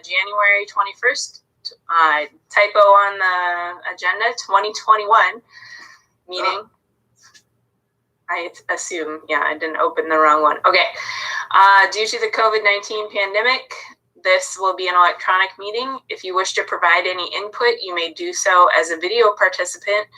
January 21st, typo on the agenda, 2021 meeting. I assume, yeah, I didn't open the wrong one. Okay. Due to the COVID-19 pandemic, this will be an electronic meeting. If you wish to provide any input, you may do so as a video participant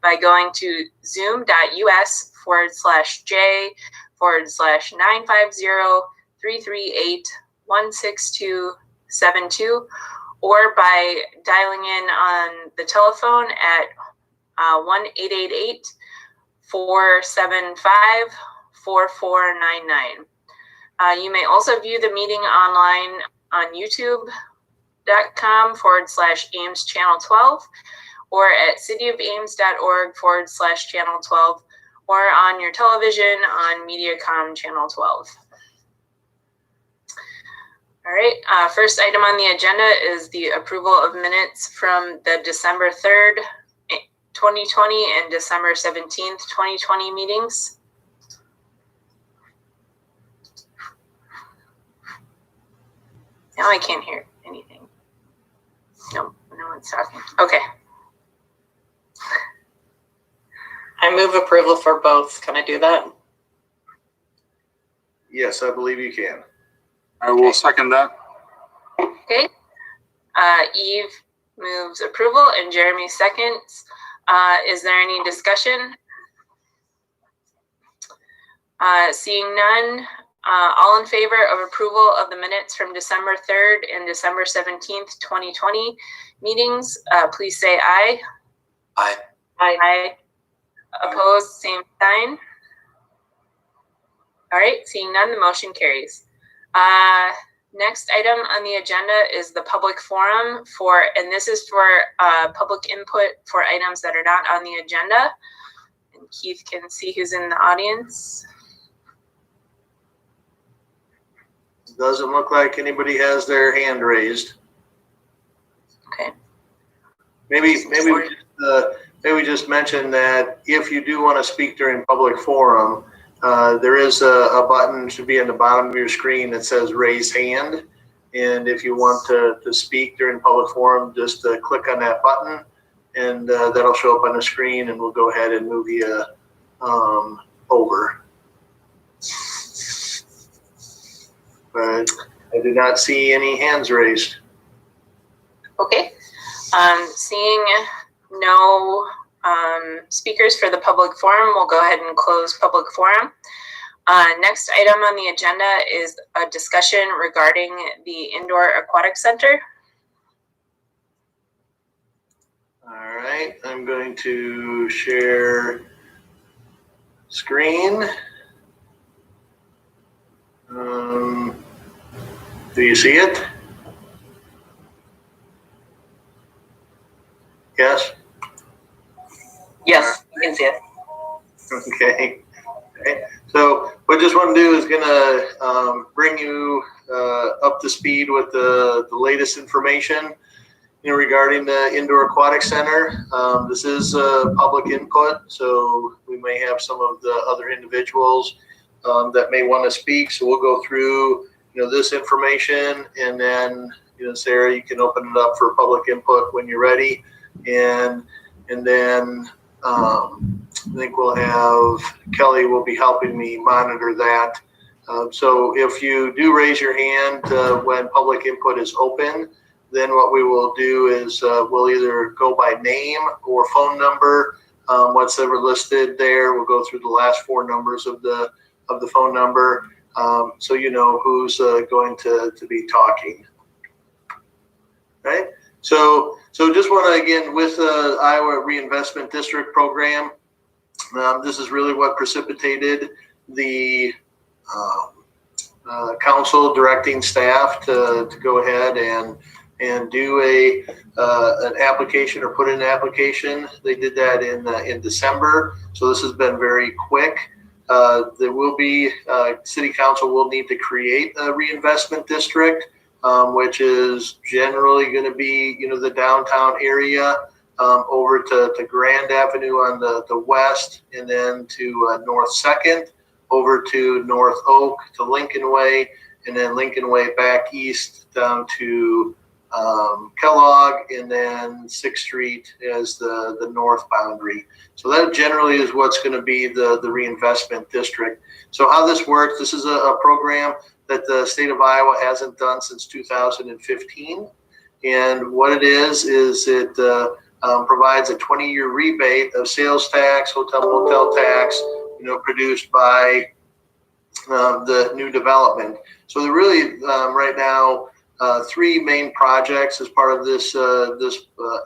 by going to zoom.us/J/950-338-16272, or by dialing in on the telephone at 1-888-475-4499. You may also view the meeting online on youtube.com/Ames Channel 12, or at cityofames.org/Channel 12, or on your television on MediaCom Channel 12. All right, first item on the agenda is the approval of minutes from the December 3rd, 2020 and December 17th, 2020 meetings. Now I can't hear anything. No one's talking. Okay. I move approval for both. Can I do that? Yes, I believe you can. I will second that. Okay. Eve moves approval and Jeremy seconds. Is there any discussion? Seeing none, all in favor of approval of the minutes from December 3rd and December 17th, 2020 meetings, please say aye. Aye. Aye. Opposed, same sign. All right, seeing none, the motion carries. Next item on the agenda is the public forum and this is for public input for items that are not on the agenda. And Keith can see who's in the audience. Doesn't look like anybody has their hand raised. Okay. Maybe we just mention that if you do want to speak during public forum, there is a button, should be in the bottom of your screen that says raise hand. And if you want to speak during public forum, just click on that button and that'll show up on the screen and we'll go ahead and move you over. But I did not see any hands raised. Okay. Seeing no speakers for the public forum, we'll go ahead and close public forum. Next item on the agenda is a discussion regarding the Indoor Aquatic Center. All right, I'm going to share screen. Do you see it? Yes? Yes, you can see it. Okay. So what I just want to do is going to bring you up to speed with the latest information. regarding the indoor aquatic center, this is public input, so we may have some of the other individuals that may want to speak. So we'll go through, this information, and then, Sarah, you can open it up for public input when you're ready, and then I think we'll have Kelly will be helping me monitor that. So if you do raise your hand when public input is open, then what we will do is we'll either go by name or phone number. What's ever listed there, we'll go through the last four numbers of the phone number, so you know who's going to be talking. Right. So just want to, again, with the Iowa Reinvestment District program, this is really what precipitated the council directing staff to go ahead and do an application or put in an application. They did that in December. So this has been very quick. There will be, city council will need to create a reinvestment district, which is generally going to be, the downtown area, over to Grand Avenue on the west, and then to North 2nd, over to North Oak, to Lincoln Way, and then Lincoln Way back east down to Kellogg, and then 6th Street as the north boundary. So that generally is what's going to be the reinvestment district. So how this works, this is a program that the state of Iowa hasn't done since 2015. And what it is it provides a 20-year rebate of sales tax, hotel motel tax, produced by the new development. So there really right now three main projects as part of this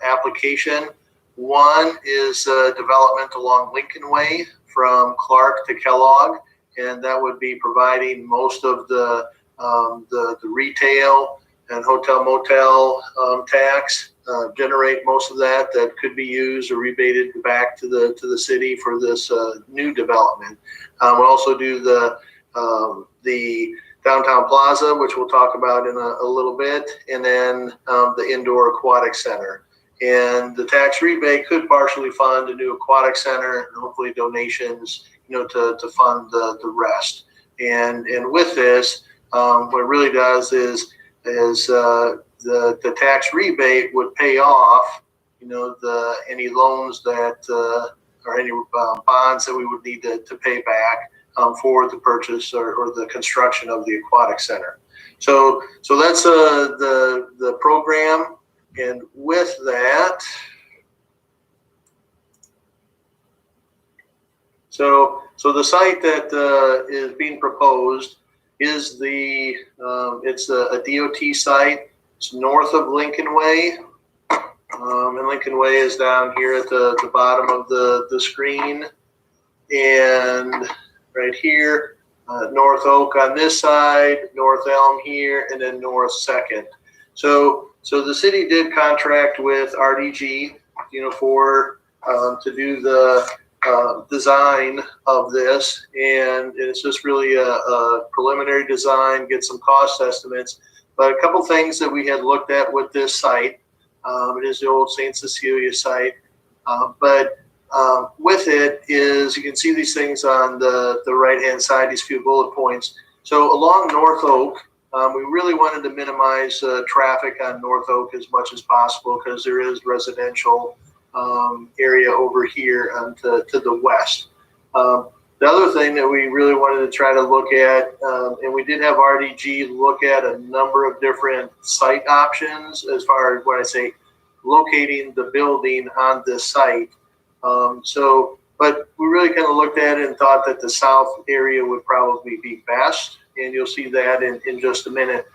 application. One is development along Lincoln Way from Clark to Kellogg, and that would be providing most of the retail and hotel motel tax, generate most of that could be used or rebated back to the city for this new development. We'll also do the downtown Plaza, which we'll talk about in a little bit, and then the indoor aquatic center. And the tax rebate could partially fund a new aquatic center, and hopefully donations, to fund the rest. And with this, what it really does is the tax rebate would pay off, any loans that or any bonds that we would need to pay back for the purchase or the construction of the aquatic center. So that's the program. And with that, so the site that is being proposed is it's a DOT site. It's north of Lincoln Way, and Lincoln Way is down here at the bottom of the screen, and right here, North Oak on this side, North Elm here, and then North 2nd. So the city did contract with RDG, for to do the design of this, and it's just really a preliminary design, get some cost estimates. But a couple things that we had looked at with this site, it is the old St. Cecilia site, but with it is, you can see these things on the right-hand side, these few bullet points. So along North Oak, we really wanted to minimize traffic on North Oak as much as possible, because there is residential area over here to the west. The other thing that we really wanted to try to look at, and we did have RDG look at a number of different site options as far as when I say locating the building on this site. But we really kind of looked at it and thought that the south area would probably be best. And you'll see that in just a minute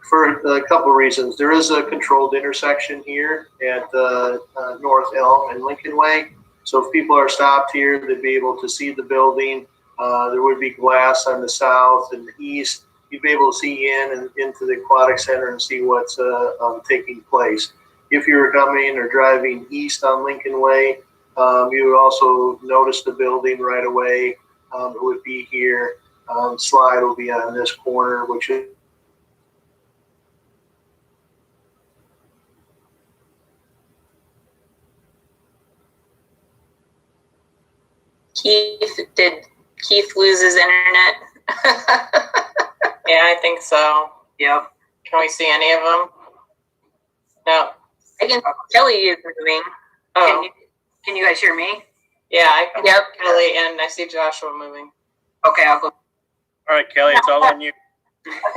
for a couple of reasons. There is a controlled intersection here at North Elm and Lincoln Way. So if people are stopped here, they'd be able to see the building. There would be glass on the south and the east. You'd be able to see in and into the aquatic center and see what's taking place. If you're coming or driving east on Lincoln Way, you would also notice the building right away. It would be here. Slide will be on this corner, which is Did Keith lose his internet? Yeah, I think so. Yep. Can we see any of them? No. I can. Kelly is moving. Oh, Can you guys hear me? yeah, I can Yep. Kelly, and I see Joshua moving. Okay, I'll go. All right, Kelly, it's all on you.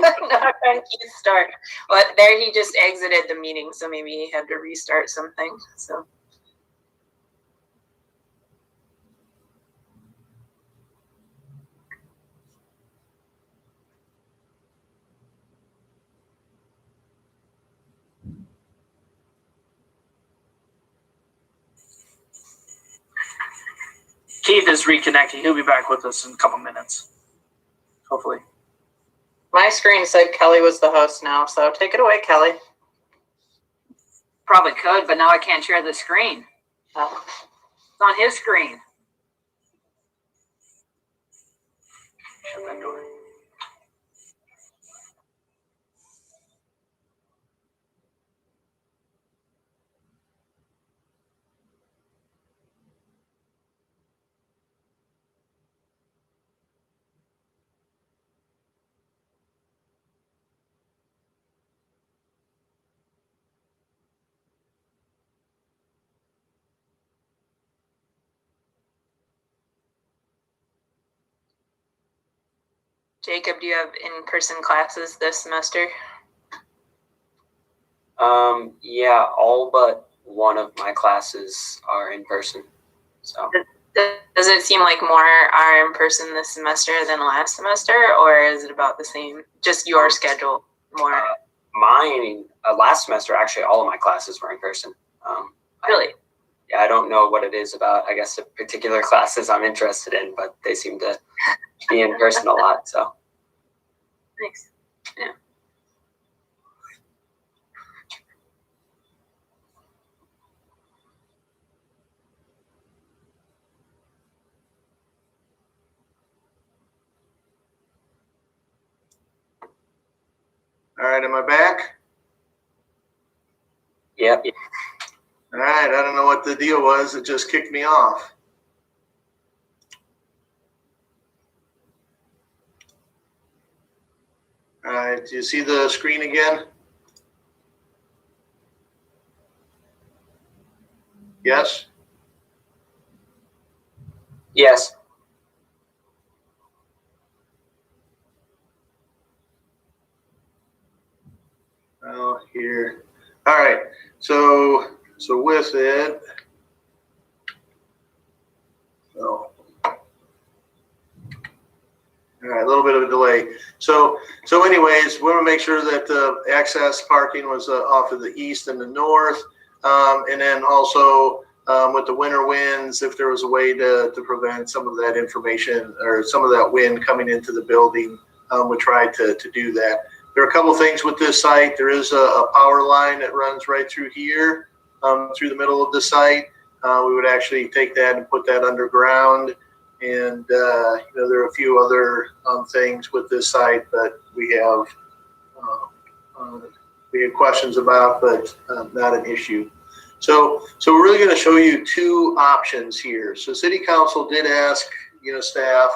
Not on Keith's start. But there he just exited the meeting, so maybe he had to restart something. So. Keith is reconnecting. He'll be back with us in a couple minutes. Hopefully. My screen said Kelly was the host now, so take it away, Kelly. Probably could, but now I can't share the screen. Oh. It's on his screen. Shut that door. Jacob, do you have in-person classes this semester? Yeah, all but one of my classes are in person. So Does it seem like more are in person this semester than last semester, or is it about the same? Just your schedule more? mine last semester, actually, all of my classes were in person. Really? I don't know what it is about, I guess, the particular classes I'm interested in, but they seem to be in person a lot. So Thanks. Yeah. All right, am I back? yep. All right, I don't know what the deal was. It just kicked me off. All right, do you see the screen again? Yes? Yes. Oh, here. All right, so with it, oh. All right, a little bit of a delay. So anyways, we want to make sure that the access parking was off of the east and the north. And then also with the winter winds, if there was a way to prevent some of that information or some of that wind coming into the building, we tried to do that. There are a couple things with this site. There is a power line that runs right through here, through the middle of the site. We would actually take that and put that underground. And there are a few other things with this site that we have questions about, but not an issue. So we're really going to show you two options here. So City Council did ask staff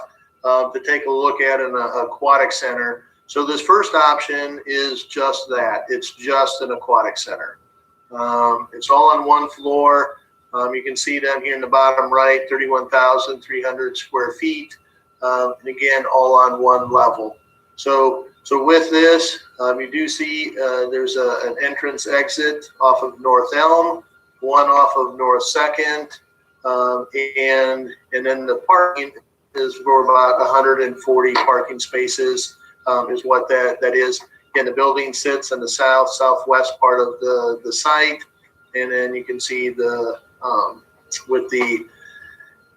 to take a look at an aquatic center. So this first option is just that. It's just an aquatic center. It's all on one floor. You can see down here in the bottom right, 31,300 square feet. And again, all on one level. So with this, you do see there's an entrance exit off of North Elm, one off of North 2nd, and then the parking is for about 140 parking spaces is what that is. Again, the building sits in the southwest part of the site, and then you can see the with the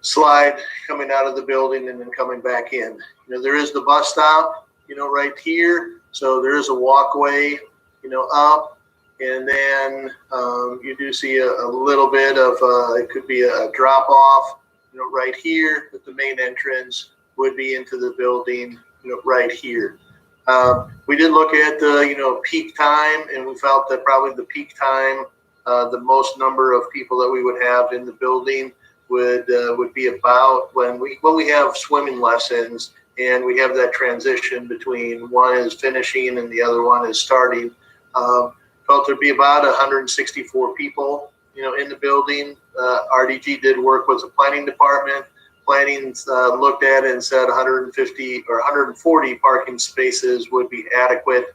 slide coming out of the building and then coming back in. There is the bus stop, right here. So there is a walkway, up, and then you do see a little bit of it could be a drop off, right here. But the main entrance would be into the building, right here. We did look at the peak time, and we felt that probably the peak time, the most number of people that we would have in the building would be about when we have swimming lessons and we have that transition between one is finishing and the other one is starting. Felt there'd be about 164 people, in the building. RDG did work with the planning department. Planning looked at it and said 150 or 140 parking spaces would be adequate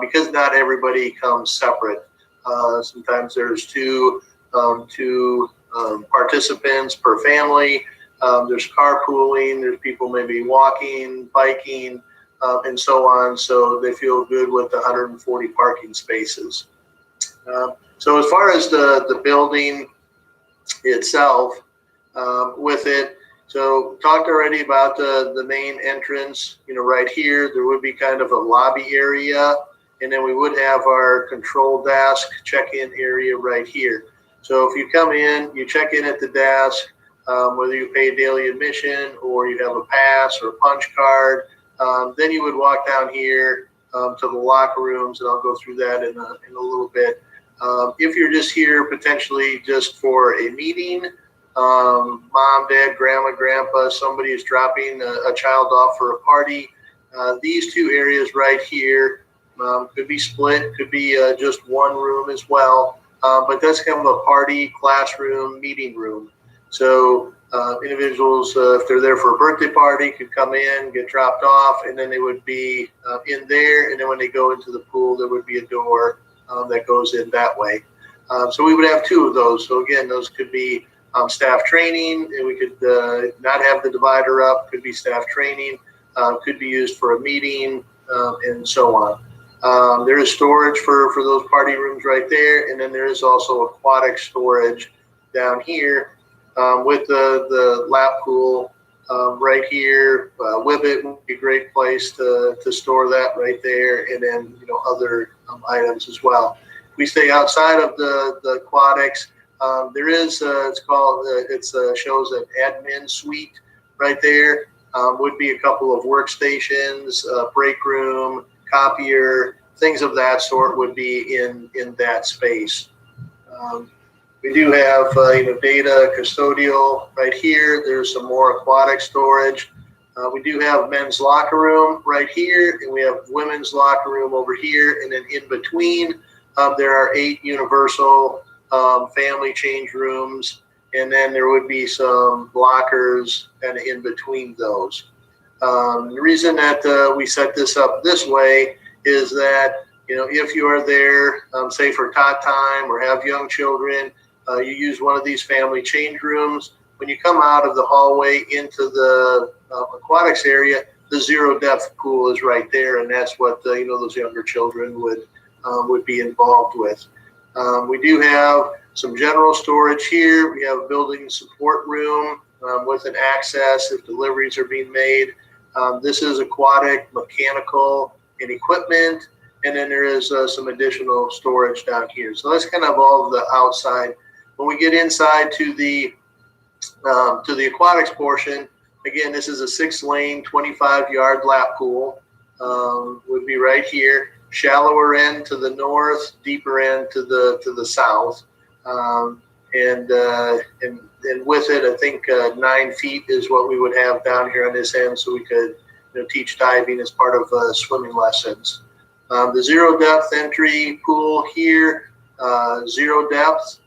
because not everybody comes separate. Sometimes there's two participants per family. There's carpooling. There's people maybe walking, biking, and so on. So they feel good with the 140 parking spaces. So as far as the building itself, with it, so talked already about the main entrance, right here, there would be kind of a lobby area, and then we would have our control desk check-in area right here. So if you come in, you check in at the desk, whether you pay daily admission or you have a pass or a punch card, then you would walk down here to the locker rooms, and I'll go through that in a little bit. If you're just here potentially just for a meeting, mom, dad, grandma, grandpa, somebody is dropping a child off for a party, these two areas right here could be split, could be just one room as well, but that's kind of a party, classroom, meeting room. So individuals, if they're there for a birthday party, could come in, get dropped off, and then they would be in there, and then when they go into the pool, there would be a door that goes in that way. So we would have two of those. So again, those could be staff training, and we could not have the divider up, could be staff training, could be used for a meeting, and so on. There is storage for those party rooms right there, and then there is also aquatic storage down here with the lap pool right here. Whibbit would be a great place to store that right there, and then other items as well. We stay outside of the aquatics. There is shows an admin suite right there. Would be a couple of workstations, break room, copier, things of that sort would be in that space. We do have data custodial right here. There's some more aquatic storage. We do have men's locker room right here, and we have women's locker room over here, and then in between there are 8 universal family change rooms, and then there would be some lockers kind of in between those. The reason that we set this up this way is that if you are there, say for tot time or have young children, you use one of these family change rooms. When you come out of the hallway into the aquatics area, the zero depth pool is right there, and that's what those younger children would be involved with. We do have some general storage here. We have a building support room with an access if deliveries are being made. This is aquatic, mechanical, and equipment, and then there is some additional storage down here. So that's kind of all of the outside. When we get inside to the aquatics portion, again, this is a 6-lane, 25-yard lap pool. Would be right here. Shallower end to the north, deeper end to the south, and with it, I think 9 feet is what we would have down here on this end, so we could teach diving as part of swimming lessons. The zero depth entry pool here, 0 depth,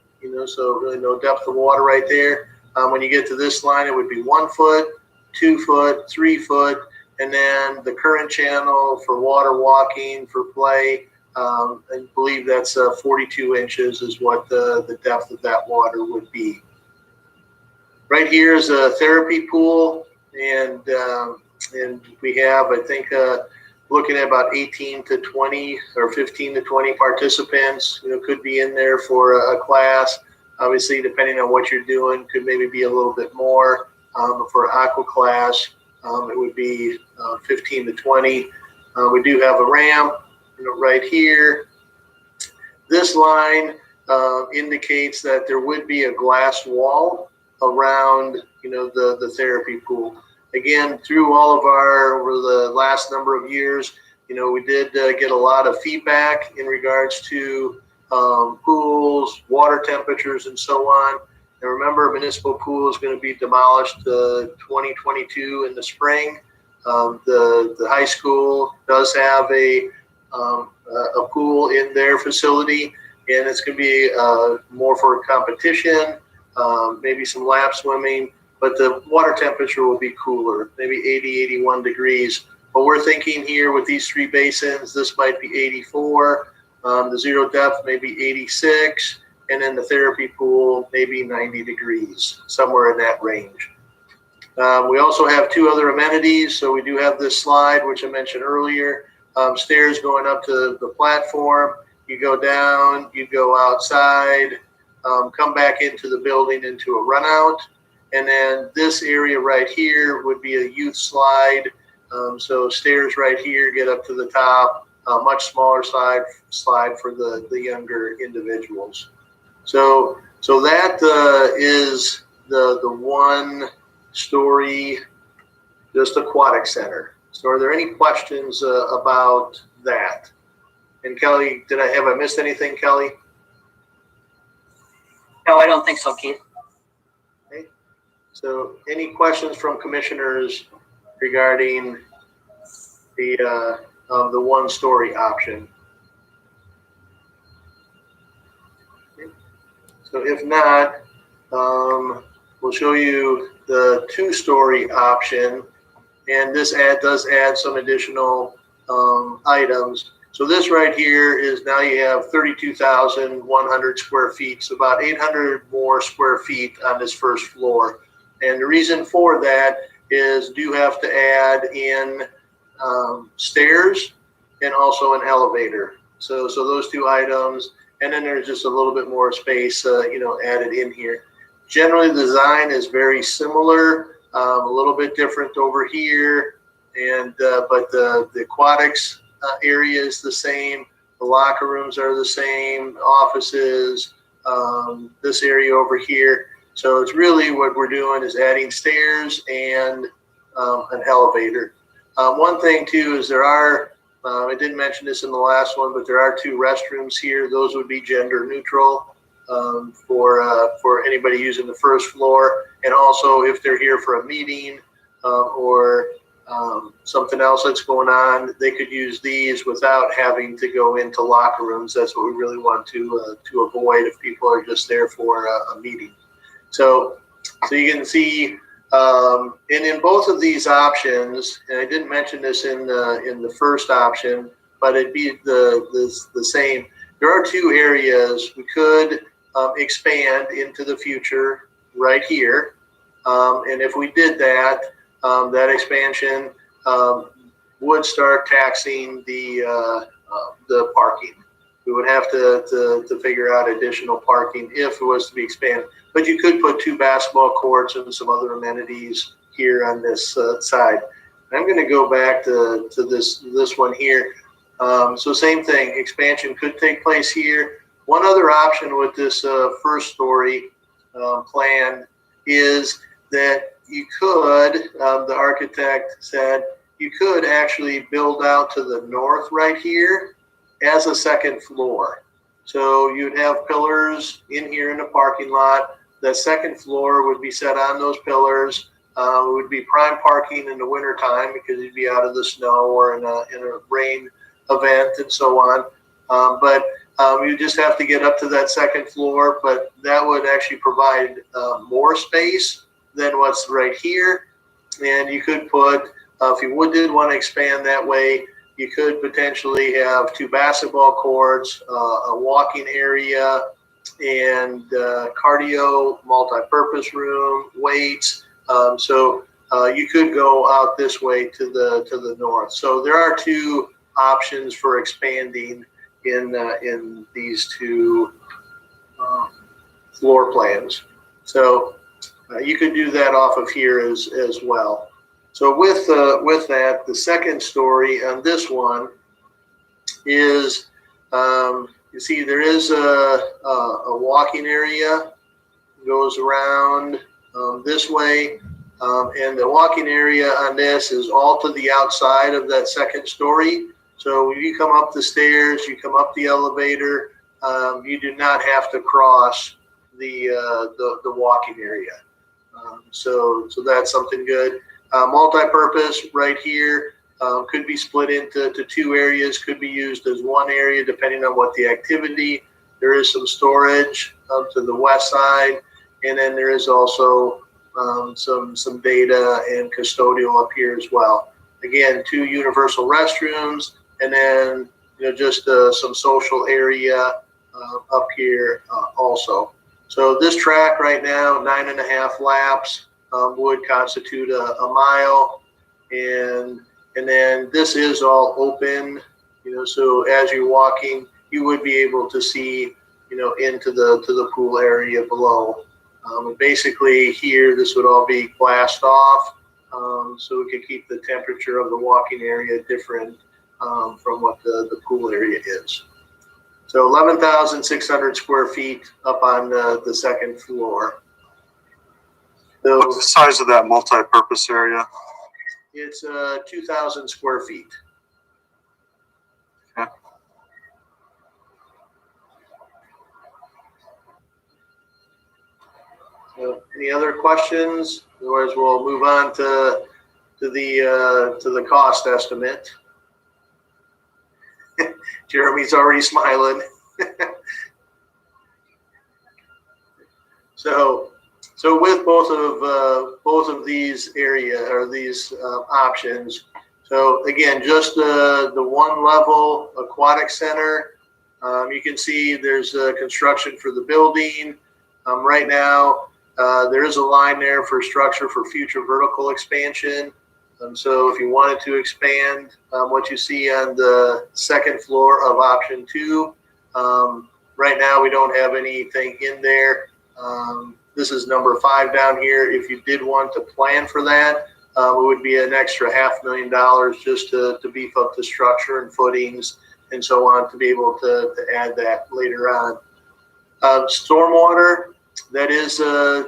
so really no depth of water right there. When you get to this line, it would be 1 foot, 2 foot, 3 foot. And then the current channel for water walking, for play, I believe that's 42 inches is what the depth of that water would be. Right here is a therapy pool, and we have, I think, looking at about 18 to 20 or 15 to 20 participants, could be in there for a class. Obviously, depending on what you're doing, could maybe be a little bit more. For aqua class, it would be 15 to 20. We do have a ramp, right here. This line indicates that there would be a glass wall around, the therapy pool. Again, through all of over the last number of years, we did get a lot of feedback in regards to pools, water temperatures, and so on. And remember, municipal pool is going to be demolished 2022 in the spring. The high school does have a pool in their facility, and it's going to be more for competition, maybe some lap swimming, but the water temperature will be cooler, maybe 80, 81 degrees. But we're thinking here with these three basins, this might be 84, the zero depth maybe 86, and then the therapy pool maybe 90 degrees, somewhere in that range. We also have two other amenities. So we do have this slide, which I mentioned earlier, stairs going up to the platform. You go down, you go outside, come back into the building into a run out. And then this area right here would be a youth slide. So stairs right here get up to the top, a much smaller slide for the younger individuals. So that is the one story, just aquatic center. So are there any questions about that? And Kelly, have I missed anything, Kelly? No, I don't think so, Keith. Okay. So any questions from commissioners regarding the one story option? Okay. So if not, we'll show you the 2-story option, and this does add some additional items. So this right here is now you have 32,100 square feet, so about 800 more square feet on this first floor. And the reason for that is you have to add in stairs and also an elevator. So those two items, and then there's just a little bit more space, added in here. Generally, the design is very similar, a little bit different over here, and but the aquatics area is the same. The locker rooms are the same, offices, this area over here. So it's really what we're doing is adding stairs and an elevator. One thing too is there are, I didn't mention this in the last one, but there are 2 restrooms here. Those would be gender neutral for anybody using the first floor. And also if they're here for a meeting or something else that's going on, they could use these without having to go into locker rooms. That's what we really want to avoid if people are just there for a meeting. So you can see, and in both of these options, and I didn't mention this in the first option, but it'd be the same. There are 2 areas we could expand into the future right here, and if we did that, that expansion would start taxing the parking. We would have to figure out additional parking if it was to be expanded. But you could put 2 basketball courts and some other amenities here on this side. I'm going to go back to this one here. So same thing, expansion could take place here. One other option with this first story plan is that you could, the architect said, you could actually build out to the north right here as a second floor. So you'd have pillars in here in the parking lot. The second floor would be set on those pillars. It would be prime parking in the winter time because you'd be out of the snow or in a rain event and so on. But you just have to get up to that second floor, but that would actually provide more space than what's right here. And you could put, if you did want to expand that way, you could potentially have 2 basketball courts, a walking area, and cardio, multi-purpose room, weights. So you could go out this way to the north. So there are 2 options for expanding in these 2 floor plans. So you could do that off of here as well. So with that, the second story on this one is, you see there is a walking area, goes around this way, and the walking area on this is all to the outside of that second story. So when you come up the stairs, you come up the elevator, you do not have to cross the walking area. So that's something good. Multi-purpose right here could be split into two areas, could be used as one area depending on what the activity. There is some storage to the west side, and then there is also some data and custodial up here as well. Again, 2 universal restrooms, and then just some social area up here also. So this track right now, 9.5 laps, would constitute a mile, and then this is all open. So as you're walking, you would be able to see into the pool area below. Basically here, this would all be glassed off, so we could keep the temperature of the walking area different from what the pool area is. So 11,600 square feet up on the second floor. So What's the size of that multi-purpose area? it's 2,000 square feet. Okay. So any other questions? Otherwise, we'll move on to the cost estimate. Jeremy's already smiling. So with both of these options. So again, just the one level aquatic center. You can see there's construction for the building. Right now, there is a line there for structure for future vertical expansion. So if you wanted to expand what you see on the second floor of option 2, right now we don't have anything in there. This is number 5 down here. If you did want to plan for that, it would be an extra $500,000 just to beef up the structure and footings and so on to be able to add that later on. Stormwater, that is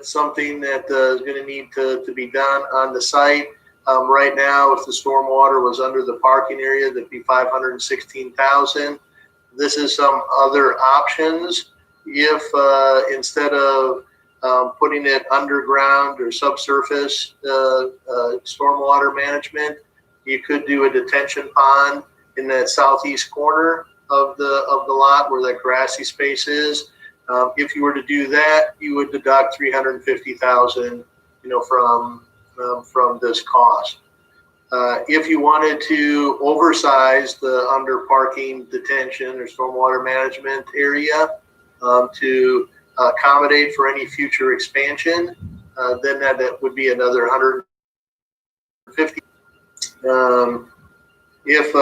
something that is going to need to be done on the site. Right now, if the stormwater was under the parking area, that'd be $516,000. This is some other options. If instead of putting it underground or subsurface stormwater management, you could do a detention pond in that southeast corner of the lot where that grassy space is. If you were to do that, you would deduct $350,000, from this cost. If you wanted to oversize the under parking detention or stormwater management area to accommodate for any future expansion, then that would be another $150,000. If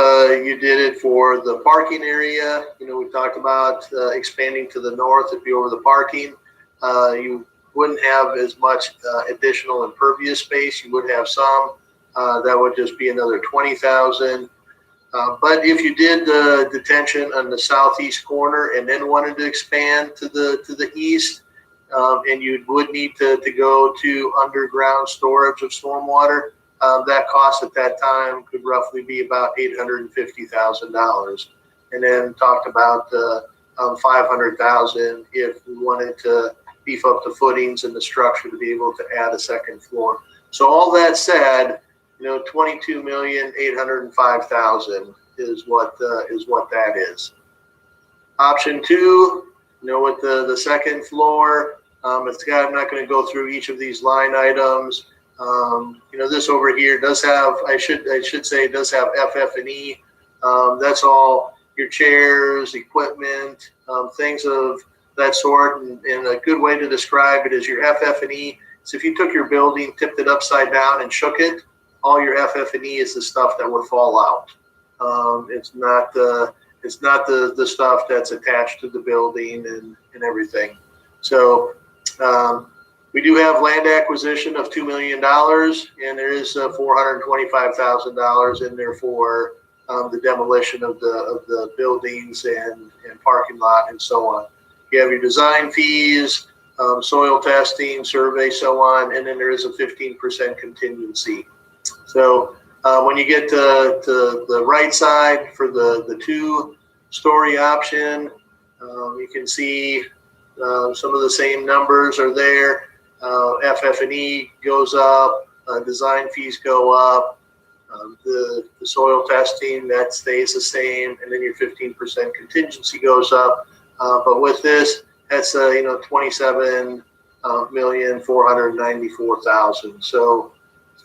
you did it for the parking area, we talked about expanding to the north, it'd be over the parking. You wouldn't have as much additional impervious space. You would have some. That would just be another $20,000. But if you did the detention on the southeast corner and then wanted to expand to the east, and you would need to go to underground storage of stormwater, that cost at that time could roughly be about $850,000. And then talked about $500,000 if we wanted to beef up the footings and the structure to be able to add a second floor. So all that said, $22,805,000 is what that is. Option 2, with the second floor, I'm not going to go through each of these line items. This over here does have, I should say, it does have FF&E. That's all your chairs, equipment, things of that sort. And a good way to describe it is your FF&E. So if you took your building, tipped it upside down and shook it, all your FF&E is the stuff that would fall out. It's not the stuff that's attached to the building and everything. So we do have land acquisition of $2 million, and there is $425,000 in there for the demolition of the buildings and parking lot and so on. You have your design fees, soil testing, survey, so on, and then there is a 15% contingency. So when you get to the right side for the 2-story option, you can see some of the same numbers are there. FF&E goes up, design fees go up, the soil testing, that stays the same, and then your 15% contingency goes up. But with this, that's $27,494,000. So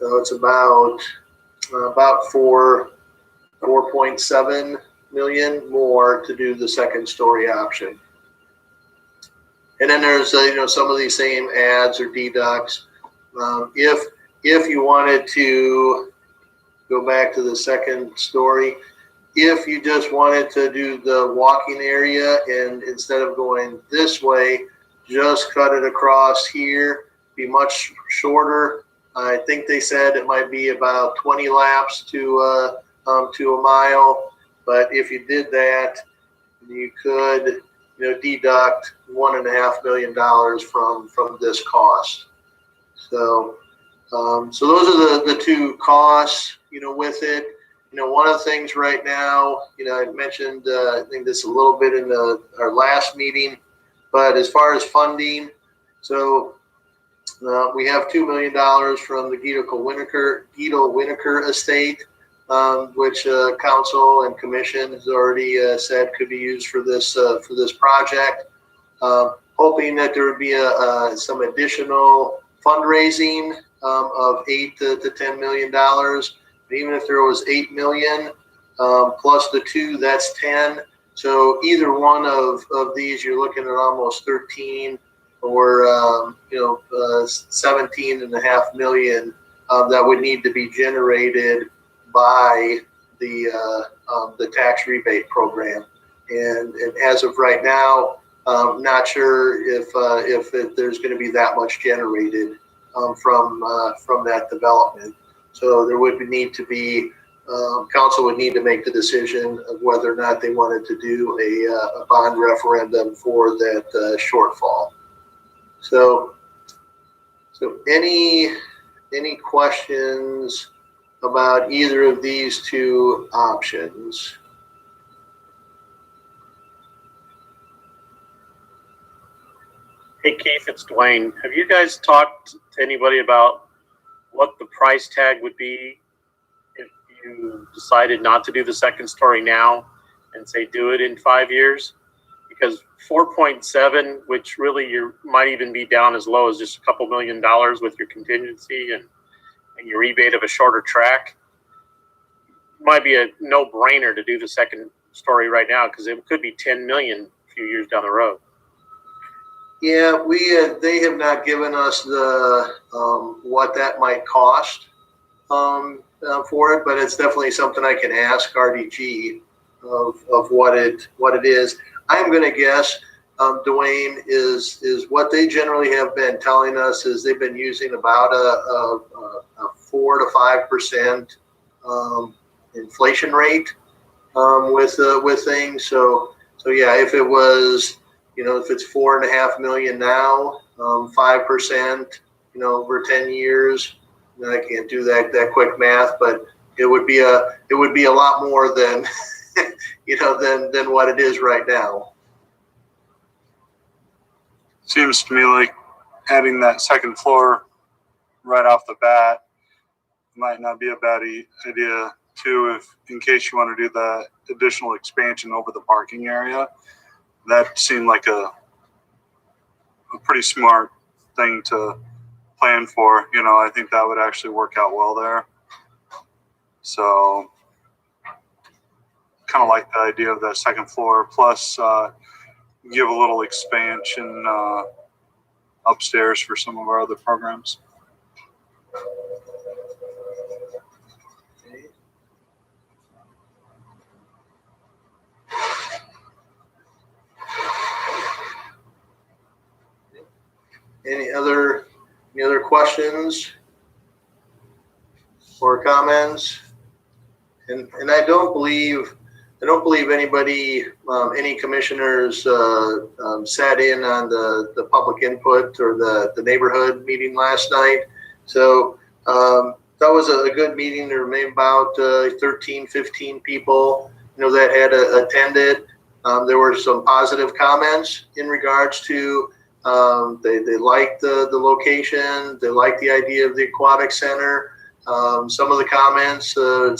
it's about 4.7 million more to do the second story option. And then there's some of these same adds or deducts. If you wanted to go back to the second story, if you just wanted to do the walking area and instead of going this way, just cut it across here, be much shorter. I think they said it might be about 20 laps to a mile. But if you did that, you could deduct $1.5 million from this cost. So those are the two costs, with it. One of the things right now, I mentioned, I think this a little bit in our last meeting, but as far as funding, so we have $2 million from the Guido Winokur estate, which council and commission has already said could be used for this project. Hoping that there would be some additional fundraising of $8 to $10 million. Even if there was $8 million plus the 2, that's 10. So either one of these, you're looking at almost 13 or 17.5 million that would need to be generated by the tax rebate program. And as of right now, not sure if there's going to be that much generated from that development. So there would need to be, council would need to make the decision of whether or not they wanted to do a bond referendum for that shortfall. So any questions about either of these two options? Hey Keith, it's Dwayne. Have you guys talked to anybody about what the price tag would be if you decided not to do the second story now and say do it in 5 years? Because 4.7, which really you might even be down as low as just a couple $1 million with your contingency and your rebate of a shorter track, might be a no-brainer to do the second story right now because it could be 10 million a few years down the road. Yeah, they have not given us the what that might cost for it, but it's definitely something I can ask RDG of what it is. I'm going to guess, Dwayne, is what they generally have been telling us is they've been using about a 4 to 5% inflation rate with things. So yeah, if it was, if it's 4.5 million now, 5%, over 10 years, I can't do that quick math, but it would be a lot more than, than what it is right now. Seems to me like adding that second floor right off the bat might not be a bad idea too, if in case you want to do the additional expansion over the parking area. That seemed like a pretty smart thing to plan for. I think that would actually work out well there. So kind of like the idea of that second floor, plus give a little expansion upstairs for some of our other programs. Any other questions or comments? And I don't believe anybody, any commissioners sat in on the public input or the neighborhood meeting last night. So that was a good meeting. There were maybe about 13, 15 people, that had attended. There were some positive comments in regards to they liked the location. They liked the idea of the Aquatic Center. Some of the comments,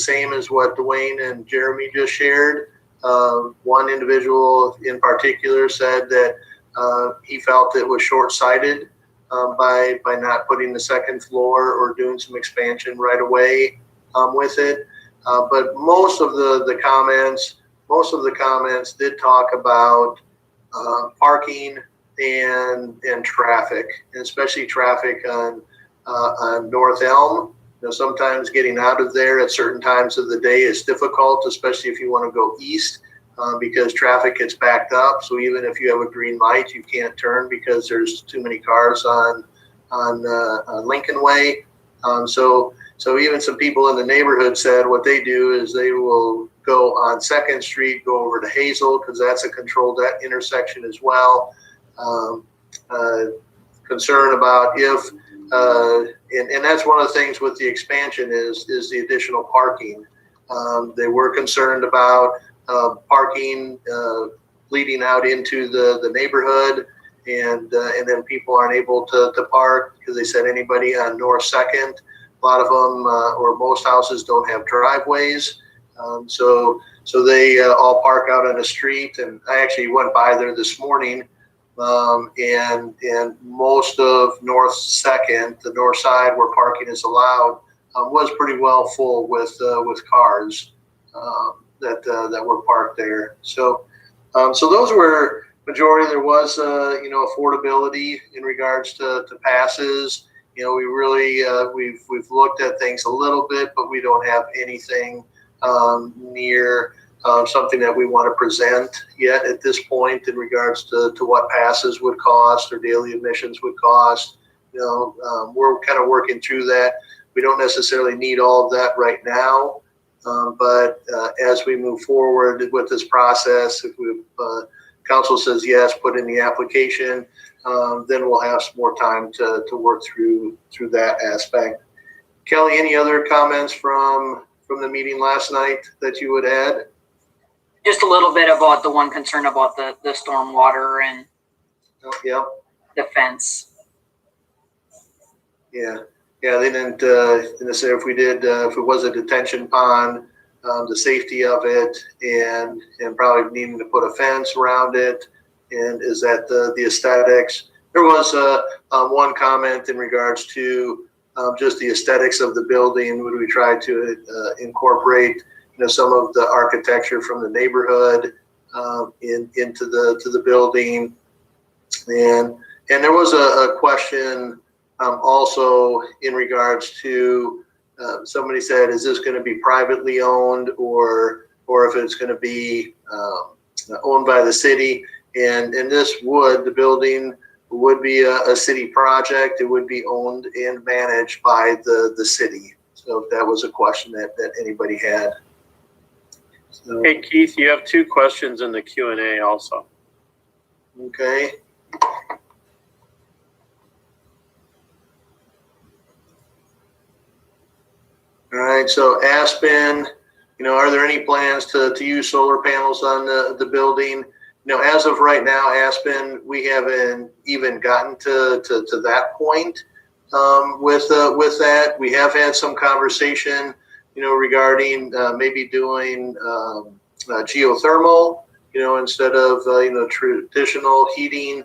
same as what Dwayne and Jeremy just shared. One individual in particular said that he felt it was short-sighted by not putting the second floor or doing some expansion right away with it. But most of the comments did talk about parking and traffic, and especially traffic on North Elm. You know, sometimes getting out of there at certain times of the day is difficult, especially if you want to go east, because traffic gets backed up. So even if you have a green light, you can't turn because there's too many cars on Lincoln Way. So even some people in the neighborhood said what they do is they will go on 2nd Street, go over to Hazel, because that's a controlled intersection as well. Concern about if and that's one of the things with the expansion is the additional parking. They were concerned about parking leading out into the neighborhood, and then people aren't able to park because they said anybody on North 2nd, a lot of them or most houses don't have driveways, so they all park out on the street. And I actually went by there this morning. And most of North 2nd, the north side where parking is allowed, was pretty well full with cars that were parked there. So those were majority. There was affordability in regards to passes. You know, we really we've looked at things a little bit, but we don't have anything near something that we want to present yet at this point in regards to what passes would cost or daily admissions would cost. You know, we're kind of working through that. We don't necessarily need all of that right now, but as we move forward with this process, if council says yes, put in the application, then we'll have some more time to work through that aspect. Kelly, any other comments from the meeting last night that you would add? Just a little bit about the one concern about the stormwater and Yeah. the fence. Yeah, they didn't say if it was a detention pond, the safety of it, and probably needing to put a fence around it, and is that the aesthetics. There was one comment in regards to just the aesthetics of the building. Would we try to incorporate some of the architecture from the neighborhood into the building, and there was a question also in regards to somebody said, is this going to be privately owned or if it's going to be owned by the city? And the building would be a city project. It would be owned and managed by the city. So that was a question that anybody had. So, Hey, Keith, you have 2 questions in the Q&A also. okay. All right, so Aspen, are there any plans to use solar panels on the building? As of right now, Aspen, we haven't even gotten to that point with that. We have had some conversation, regarding maybe doing geothermal, instead of traditional heating.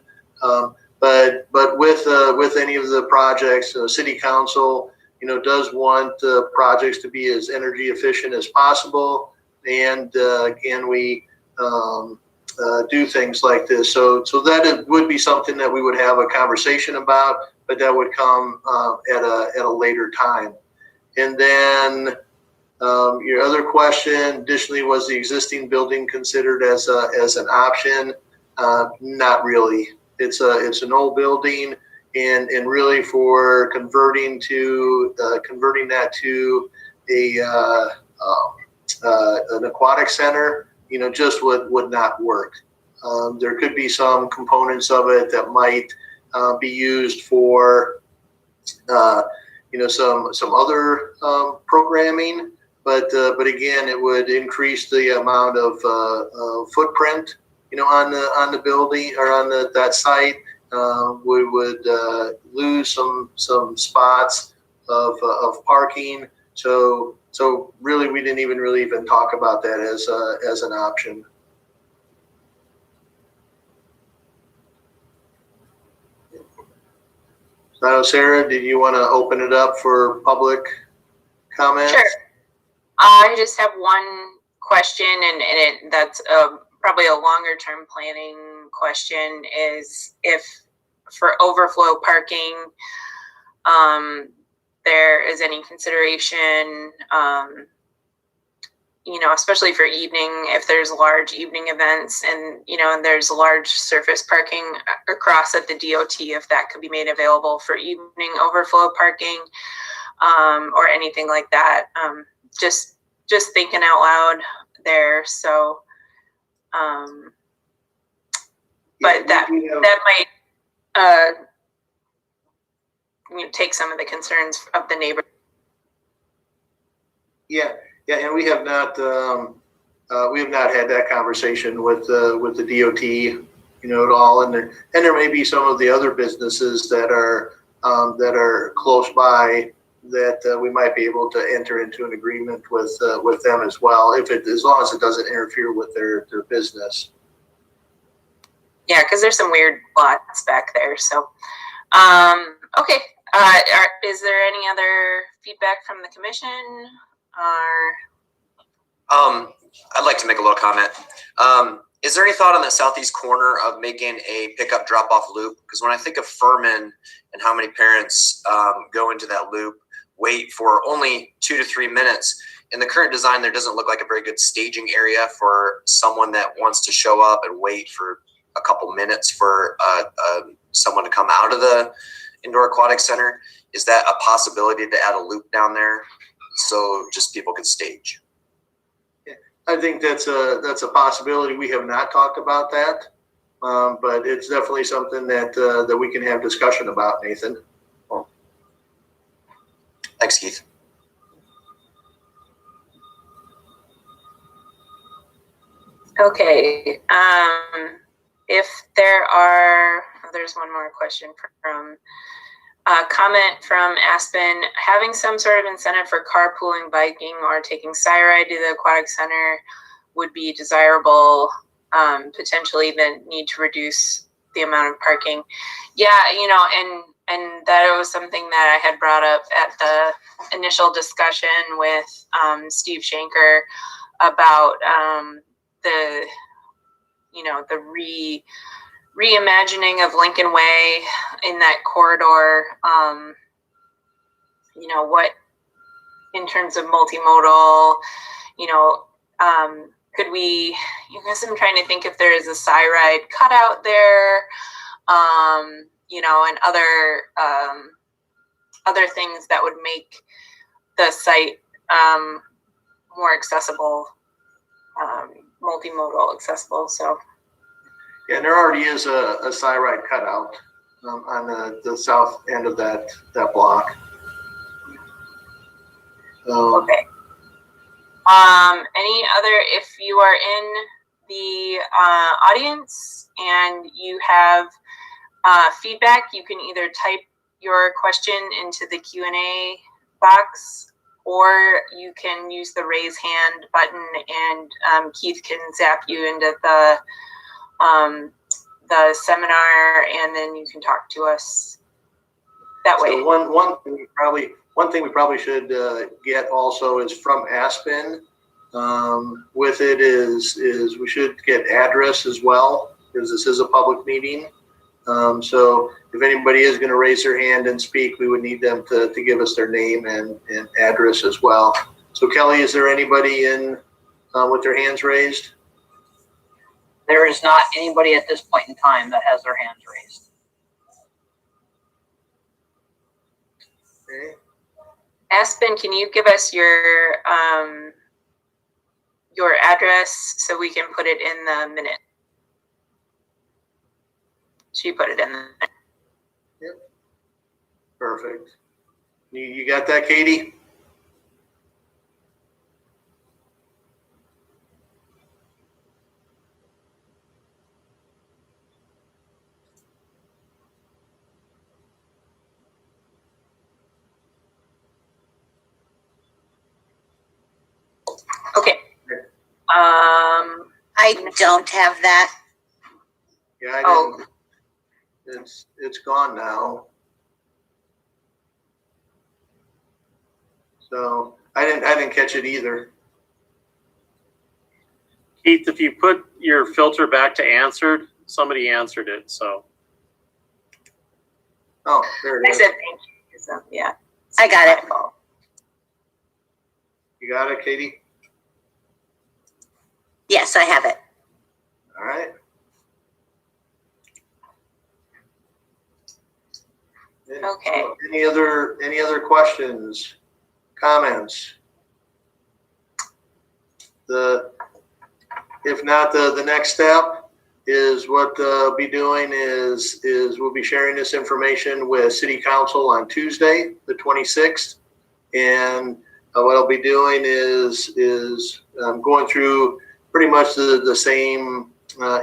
But with any of the projects, city council, does want projects to be as energy efficient as possible, and can we do things like this? So that would be something that we would have a conversation about, but that would come at a later time. And then your other question, additionally, was the existing building considered as an option? Not really. It's an old building, and really for converting that to an aquatic center, just would not work. There could be some components of it that might be used for some other programming, but again, it would increase the amount of footprint on the building or on that site, we would lose some spots of parking. So really, we didn't even talk about that as an option. So Sarah, did you want to open it up for public comments? Sure. I just have one question, and that's probably a longer term planning question, is if for overflow parking, there is any consideration, especially for evening, if there's large evening events and there's large surface parking across at the DOT, if that could be made available for evening overflow parking, or anything like that. Just thinking out loud there. So, but that might take some of the concerns of the neighbor. Yeah, and we have not had that conversation with the DOT, at all. And there may be some of the other businesses that are close by that we might be able to enter into an agreement with them as well, as long as it doesn't interfere with their business. Yeah, because there's some weird lots back there. So, okay. Is there any other feedback from the commission? I'd like to make a little comment. Is there any thought on the southeast corner of making a pickup drop-off loop? Because when I think of Furman and how many parents go into that loop, wait for only 2 to 3 minutes, in the current design, there doesn't look like a very good staging area for someone that wants to show up and wait for a couple minutes for someone to come out of the indoor aquatic center. Is that a possibility to add a loop down there so just people can stage? Yeah, I think that's a possibility. We have not talked about that, but it's definitely something that we can have discussion about, Nathan. Thanks, Keith. Okay. If there's one more question from comment from Aspen. Having some sort of incentive for carpooling, biking, or taking Cyride to the Aquatic Center would be desirable. Potentially, the need to reduce the amount of parking. Yeah, and that was something that I had brought up at the initial discussion with Steve Shanker about the reimagining of Lincoln Way in that corridor. What in terms of multimodal, could we? I guess I'm trying to think if there is a Cyride cutout there. And other things that would make the site more accessible, multimodal accessible. So, yeah, there already is a Cyride cutout on the south end of that block. Okay. Any other? If you are in the audience and you have feedback, you can either type your question into the Q&A box, or you can use the raise hand button, and Keith can zap you into the seminar, and then you can talk to us that way. So one thing we probably should get also is from Aspen. With it is we should get address as well, because this is a public meeting. So if anybody is going to raise their hand and speak, we would need them to give us their name and address as well. So Kelly, is there anybody in with their hands raised? There is not anybody at this point in time that has their hands raised. Okay. Aspen, can you give us your address so we can put it in the minute? She put it in there. Yep. Perfect. You got that, Katie? I don't have that. Yeah, I Oh. didn't. It's gone now. So I didn't catch it either. Keith, if you put your filter back to answered, somebody answered it. So Oh, there it I is. said thank you. So, yeah. I got it. My fault. You got it, Katie? Yes, I have it. All right. Okay. Any other questions, comments? If not, the next step is what we'll be doing is we'll be sharing this information with City Council on Tuesday, the 26th, and what I'll be doing is going through pretty much the same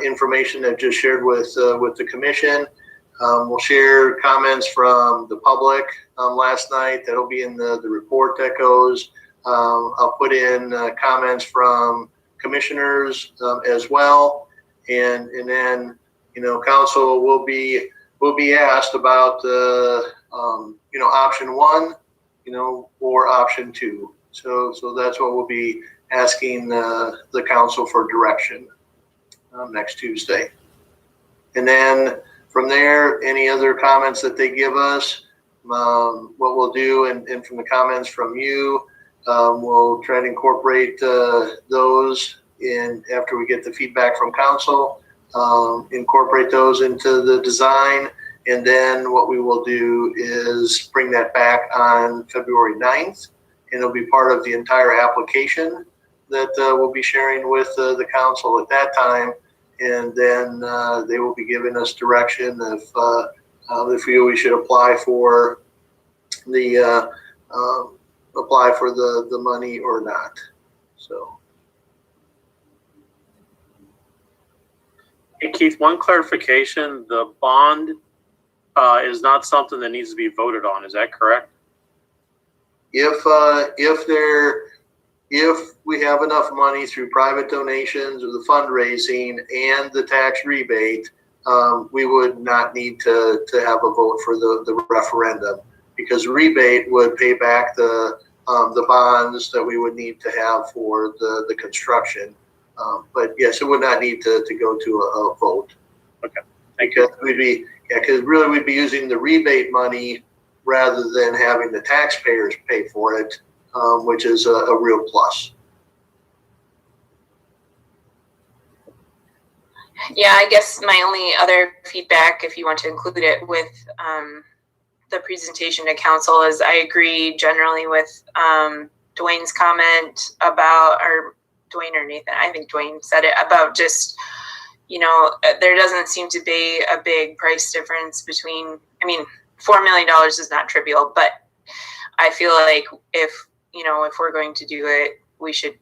information that I just shared with the commission. We'll share comments from the public last night. That'll be in the report that goes. I'll put in comments from commissioners as well, and then council will be asked about option one, or option two. So that's what we'll be asking the council for direction next Tuesday, and then from there, any other comments that they give us, what we'll do, and from the comments from you, we'll try to incorporate those in after we get the feedback from council, incorporate those into the design, and then what we will do is bring that back on February 9th, and it'll be part of the entire application that we'll be sharing with the council at that time. And then they will be giving us direction if we should apply for the money or not. So. hey, Keith, one clarification: the bond is not something that needs to be voted on. Is that correct? If we have enough money through private donations or the fundraising and the tax rebate, we would not need to have a vote for the referendum, because rebate would pay back the bonds that we would need to have for the construction. But yes, it would not need to go to a vote. Okay, thank you. Because really we'd be using the rebate money rather than having the taxpayers pay for it. Which is a real plus. Yeah, I guess my only other feedback, if you want to include it with the presentation to council, is I agree generally with Dwayne's comment about, or Dwayne or Nathan, I think Dwayne said it, about just, there doesn't seem to be a big price difference between, $4 million is not trivial, but I feel like if we're going to do it, we should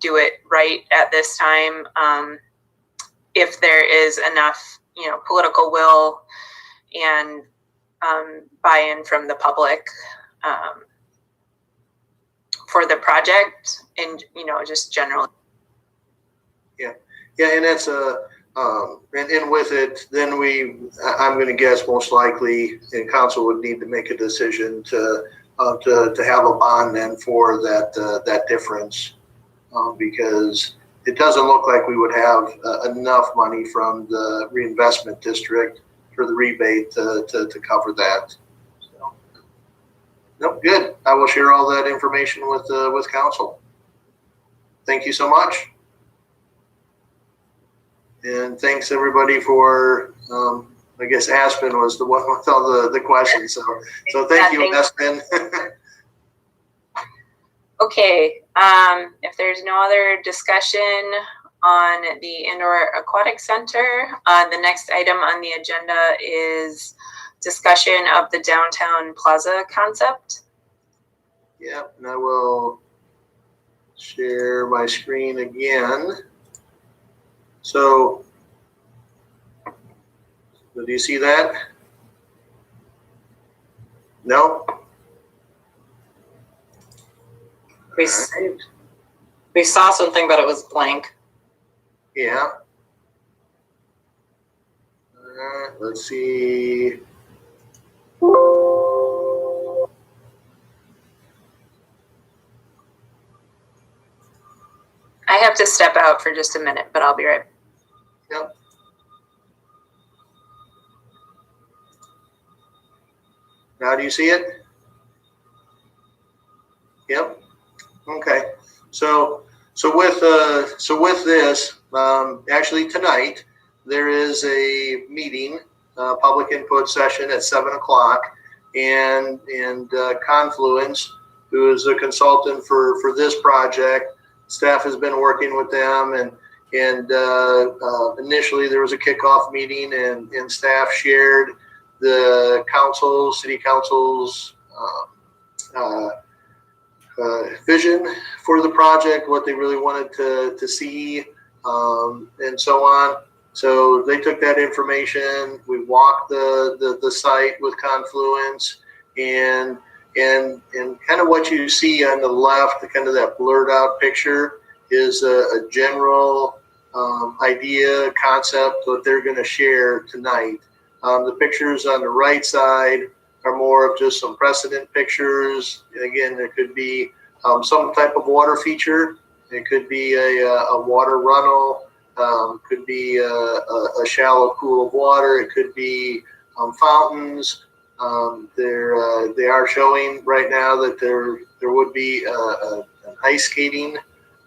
do it right at this time. If there is enough, political will and buy-in from the public for the project, and just generally. Yeah, and that's and with it, then I'm going to guess most likely, and council would need to make a decision to have a bond then for that difference, because it doesn't look like we would have enough money from the reinvestment district for the rebate to cover that. So, nope, good. I will share all that information with council. Thank you so much, and thanks everybody for. I guess Aspen was the one with all the questions. So thank you, Aspen. Okay. If there's no other discussion on the Indoor Aquatic Center, the next item on the agenda is discussion of the downtown Plaza concept. Yep, and I will share my screen again. So, do you see that? No? We saw something, but it was blank. Yeah. Let's see. I have to step out for just a minute, but I'll be right back. Yep. Now do you see it? Yep. Okay. So with this, actually tonight there is a meeting, public input session at 7 o'clock, and Confluence, who is a consultant for this project, staff has been working with them, and initially there was a kickoff meeting, and staff shared the city council's vision for the project, what they really wanted to see, and so on. So they took that information. We walked the site with Confluence, and kind of what you see on the left, kind of that blurred out picture, is a general idea, concept that they're going to share tonight. The pictures on the right side are more of just some precedent pictures. And again, there could be some type of water feature. It could be a water runnel. Could be a shallow pool of water. It could be fountains. They are showing right now that there would be an ice skating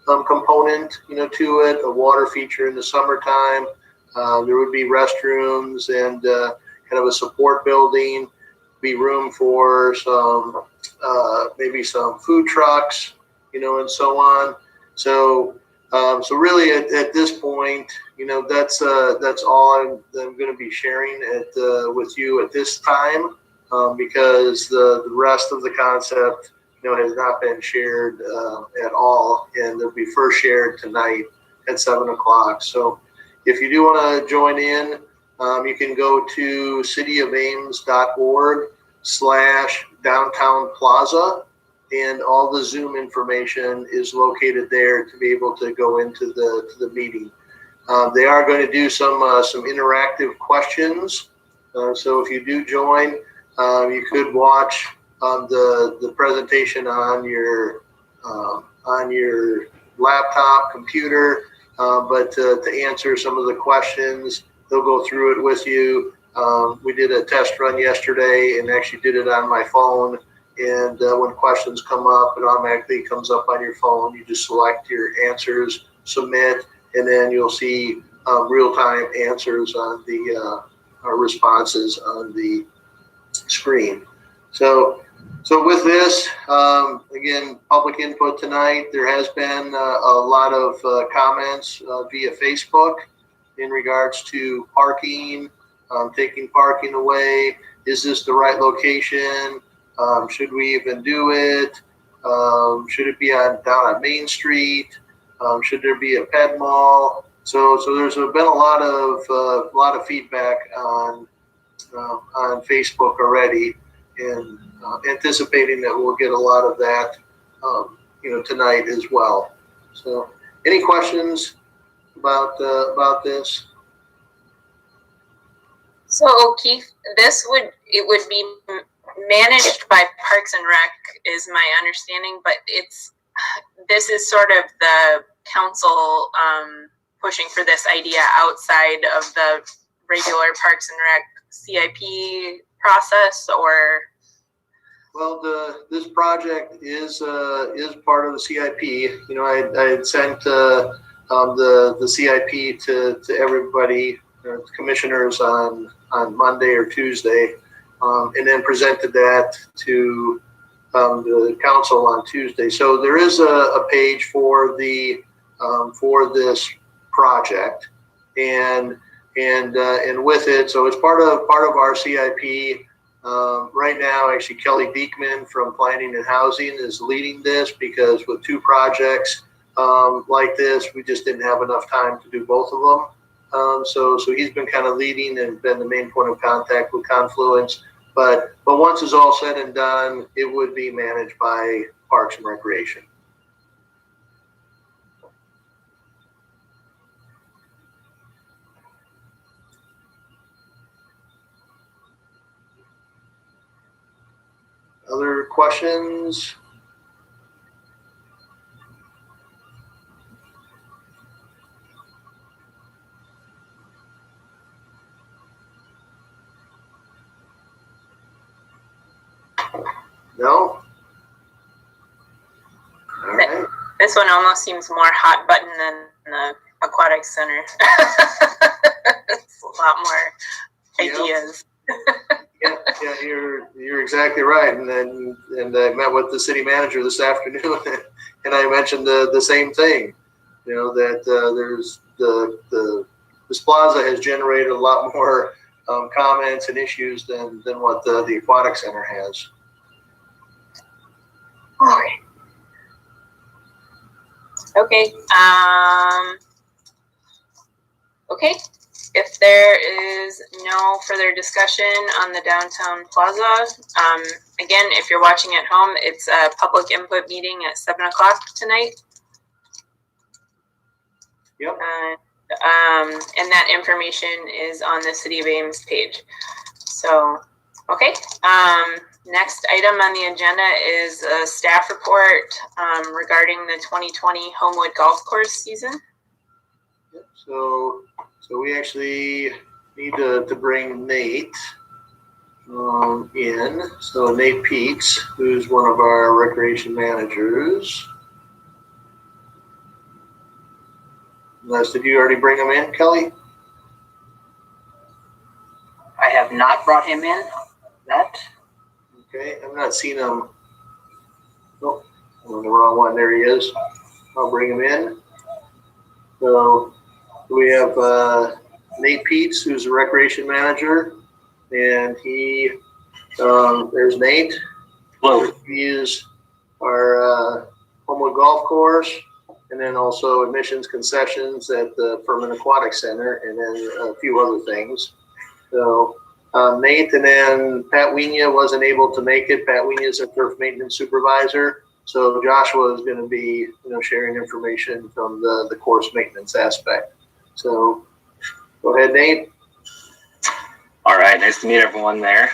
component, to it, a water feature in the summertime. There would be restrooms and kind of a support building. Be room for some maybe some food trucks, and so on. So really at this point, that's all I'm going to be sharing with you at this time, because the rest of the concept, has not been shared at all, and they'll be first shared tonight at 7 o'clock. So if you do want to join in, you can go to cityofames.org/downtown plaza, and all the Zoom information is located there to be able to go into the meeting. They are going to do some interactive questions. So if you do join, you could watch the presentation on your laptop, computer, but to answer some of the questions, they'll go through it with you. We did a test run yesterday and actually did it on my phone. And when questions come up, it automatically comes up on your phone. You just select your answers, submit, and then you'll see real-time answers on the responses on the screen. So with this, again, public input tonight. There has been a lot of comments via Facebook in regards to parking, taking parking away. Is this the right location? Should we even do it? Should it be down on Main Street? Should there be a ped mall? So there's been a lot of feedback on Facebook already, and anticipating that we'll get a lot of that, tonight as well. So, any questions about this? So Keith, it would be managed by Parks and Rec, is my understanding, but this is sort of the council pushing for this idea outside of the regular Parks and Rec CIP process, or? Well, this project is part of the CIP. I had sent the CIP to everybody, commissioners on Monday or Tuesday, and then presented that to the council on Tuesday. So there is a page for this project, and with it, so it's part of our CIP. Right now, actually, Kelly Beekman from Planning and Housing is leading this, because with two projects like this, we just didn't have enough time to do both of them. So he's been kind of leading and been the main point of contact with Confluence. But once it's all said and done, it would be managed by Parks and Recreation. Other questions? No? All right. This one almost seems more hot button than the Aquatic Center. It's a lot more ideas. Yeah, you're exactly right. And I met with the city manager this afternoon, and I mentioned the same thing. You know that there's this plaza has generated a lot more comments and issues than what the Aquatic Center has. Okay. Okay. If there is no further discussion on the downtown plaza, again, if you're watching at home, it's a public input meeting at 7 o'clock tonight. Yep. And that information is on the City of Ames page. So, okay. Next item on the agenda is a staff report regarding the 2020 Homewood Golf Course season. Yep. So we actually need to bring Nate in. So Nate Peets, who's one of our recreation managers. Unless, did you already bring him in, Kelly? I have not brought him in. That. Okay, I've not seen him. Nope, I'm on the wrong one. There he is. I'll bring him in. So we have Nate Peets, who's a recreation manager, and there's Nate. Hello. He is our Homewood Golf Course, and then also admissions concessions at the Furman Aquatic Center, and then a few other things. So Nate, and then Pat Wienia wasn't able to make it. Pat Wienia is our turf maintenance supervisor. So Joshua is going to be, sharing information from the course maintenance aspect. So go ahead, Nate. All right, nice to meet everyone there.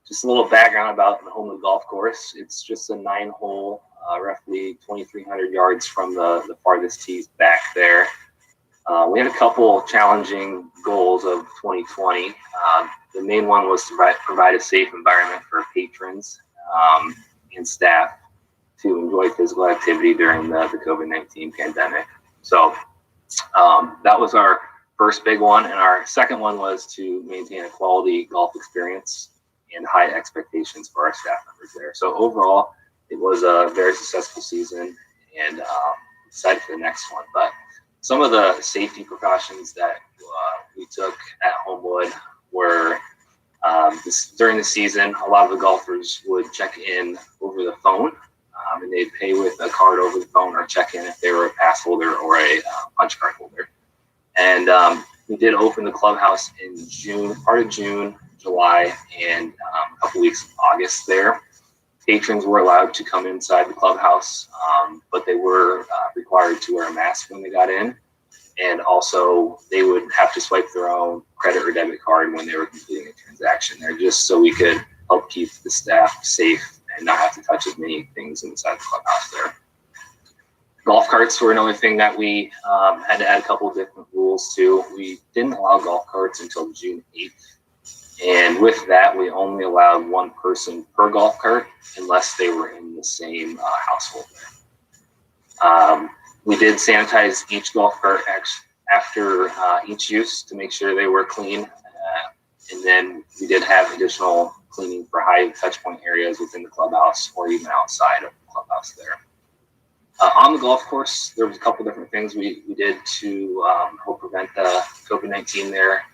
Just a little background about the Homewood Golf Course. It's just a 9-hole, roughly 2,300 yards from the farthest tees back there. We had a couple challenging goals of 2020. The main one was to provide a safe environment for patrons and staff to enjoy physical activity during the COVID-19 pandemic. So that was our first big one. And our second one was to maintain a quality golf experience and high expectations for our staff members there. So overall, it was a very successful season, and excited for the next one. But some of the safety precautions that we took at Homewood were during the season, a lot of the golfers would check in over the phone, and they'd pay with a card over the phone or check in if they were a pass holder or a punch card holder. And we did open the clubhouse in June, part of June, July, and a couple weeks of August there. Patrons were allowed to come inside the clubhouse, but they were required to wear a mask when they got in. And also they would have to swipe their own credit or debit card when they were completing a transaction there, just so we could help keep the staff safe and not have to touch as many things inside the clubhouse there. Golf carts were another thing that we had to add a couple of different rules to. We didn't allow golf carts until June 8th. And with that, we only allowed one person per golf cart unless they were in the same household. We did sanitize each golf cart after each use to make sure they were clean. And then we did have additional cleaning for high touch point areas within the clubhouse or even outside of the clubhouse there. On the golf course, there was a couple different things we did to help prevent the COVID-19 there.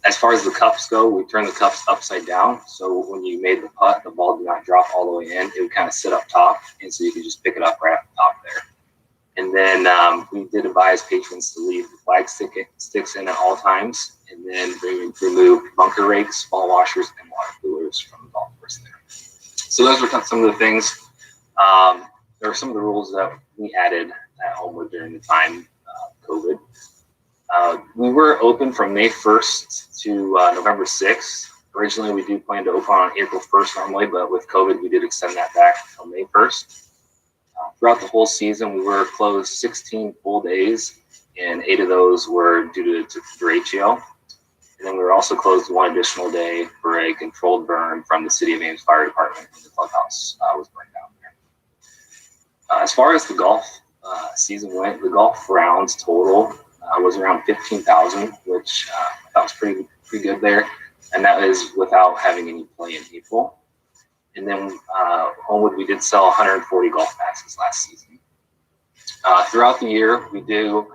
As far as the cups go, we turned the cups upside down. So when you made the putt, the ball did not drop all the way in. It would kind of sit up top. And so you could just pick it up right at the top there. And then we did advise patrons to leave the flag sticks in at all times. And then we removed bunker rakes, ball washers, and water coolers from the golf course there. So those were some of the things. There were some of the rules that we added at Homewood during the time of COVID. We were open from May 1st to November 6th Originally, we do plan to open on April 1st normally, but with COVID, we did extend that back until May 1st. Throughout the whole season, we were closed 16 full days, and 8 of those were due to derecho. And then we were also closed 1 additional day for a controlled burn from the City of Ames Fire Department when the clubhouse was burned down there. As far as the golf season went, the golf rounds total was around 15,000, which I thought was pretty good there. And that is without having any play in April. And then Homewood, we did sell 140 golf passes last season. Throughout the year, we do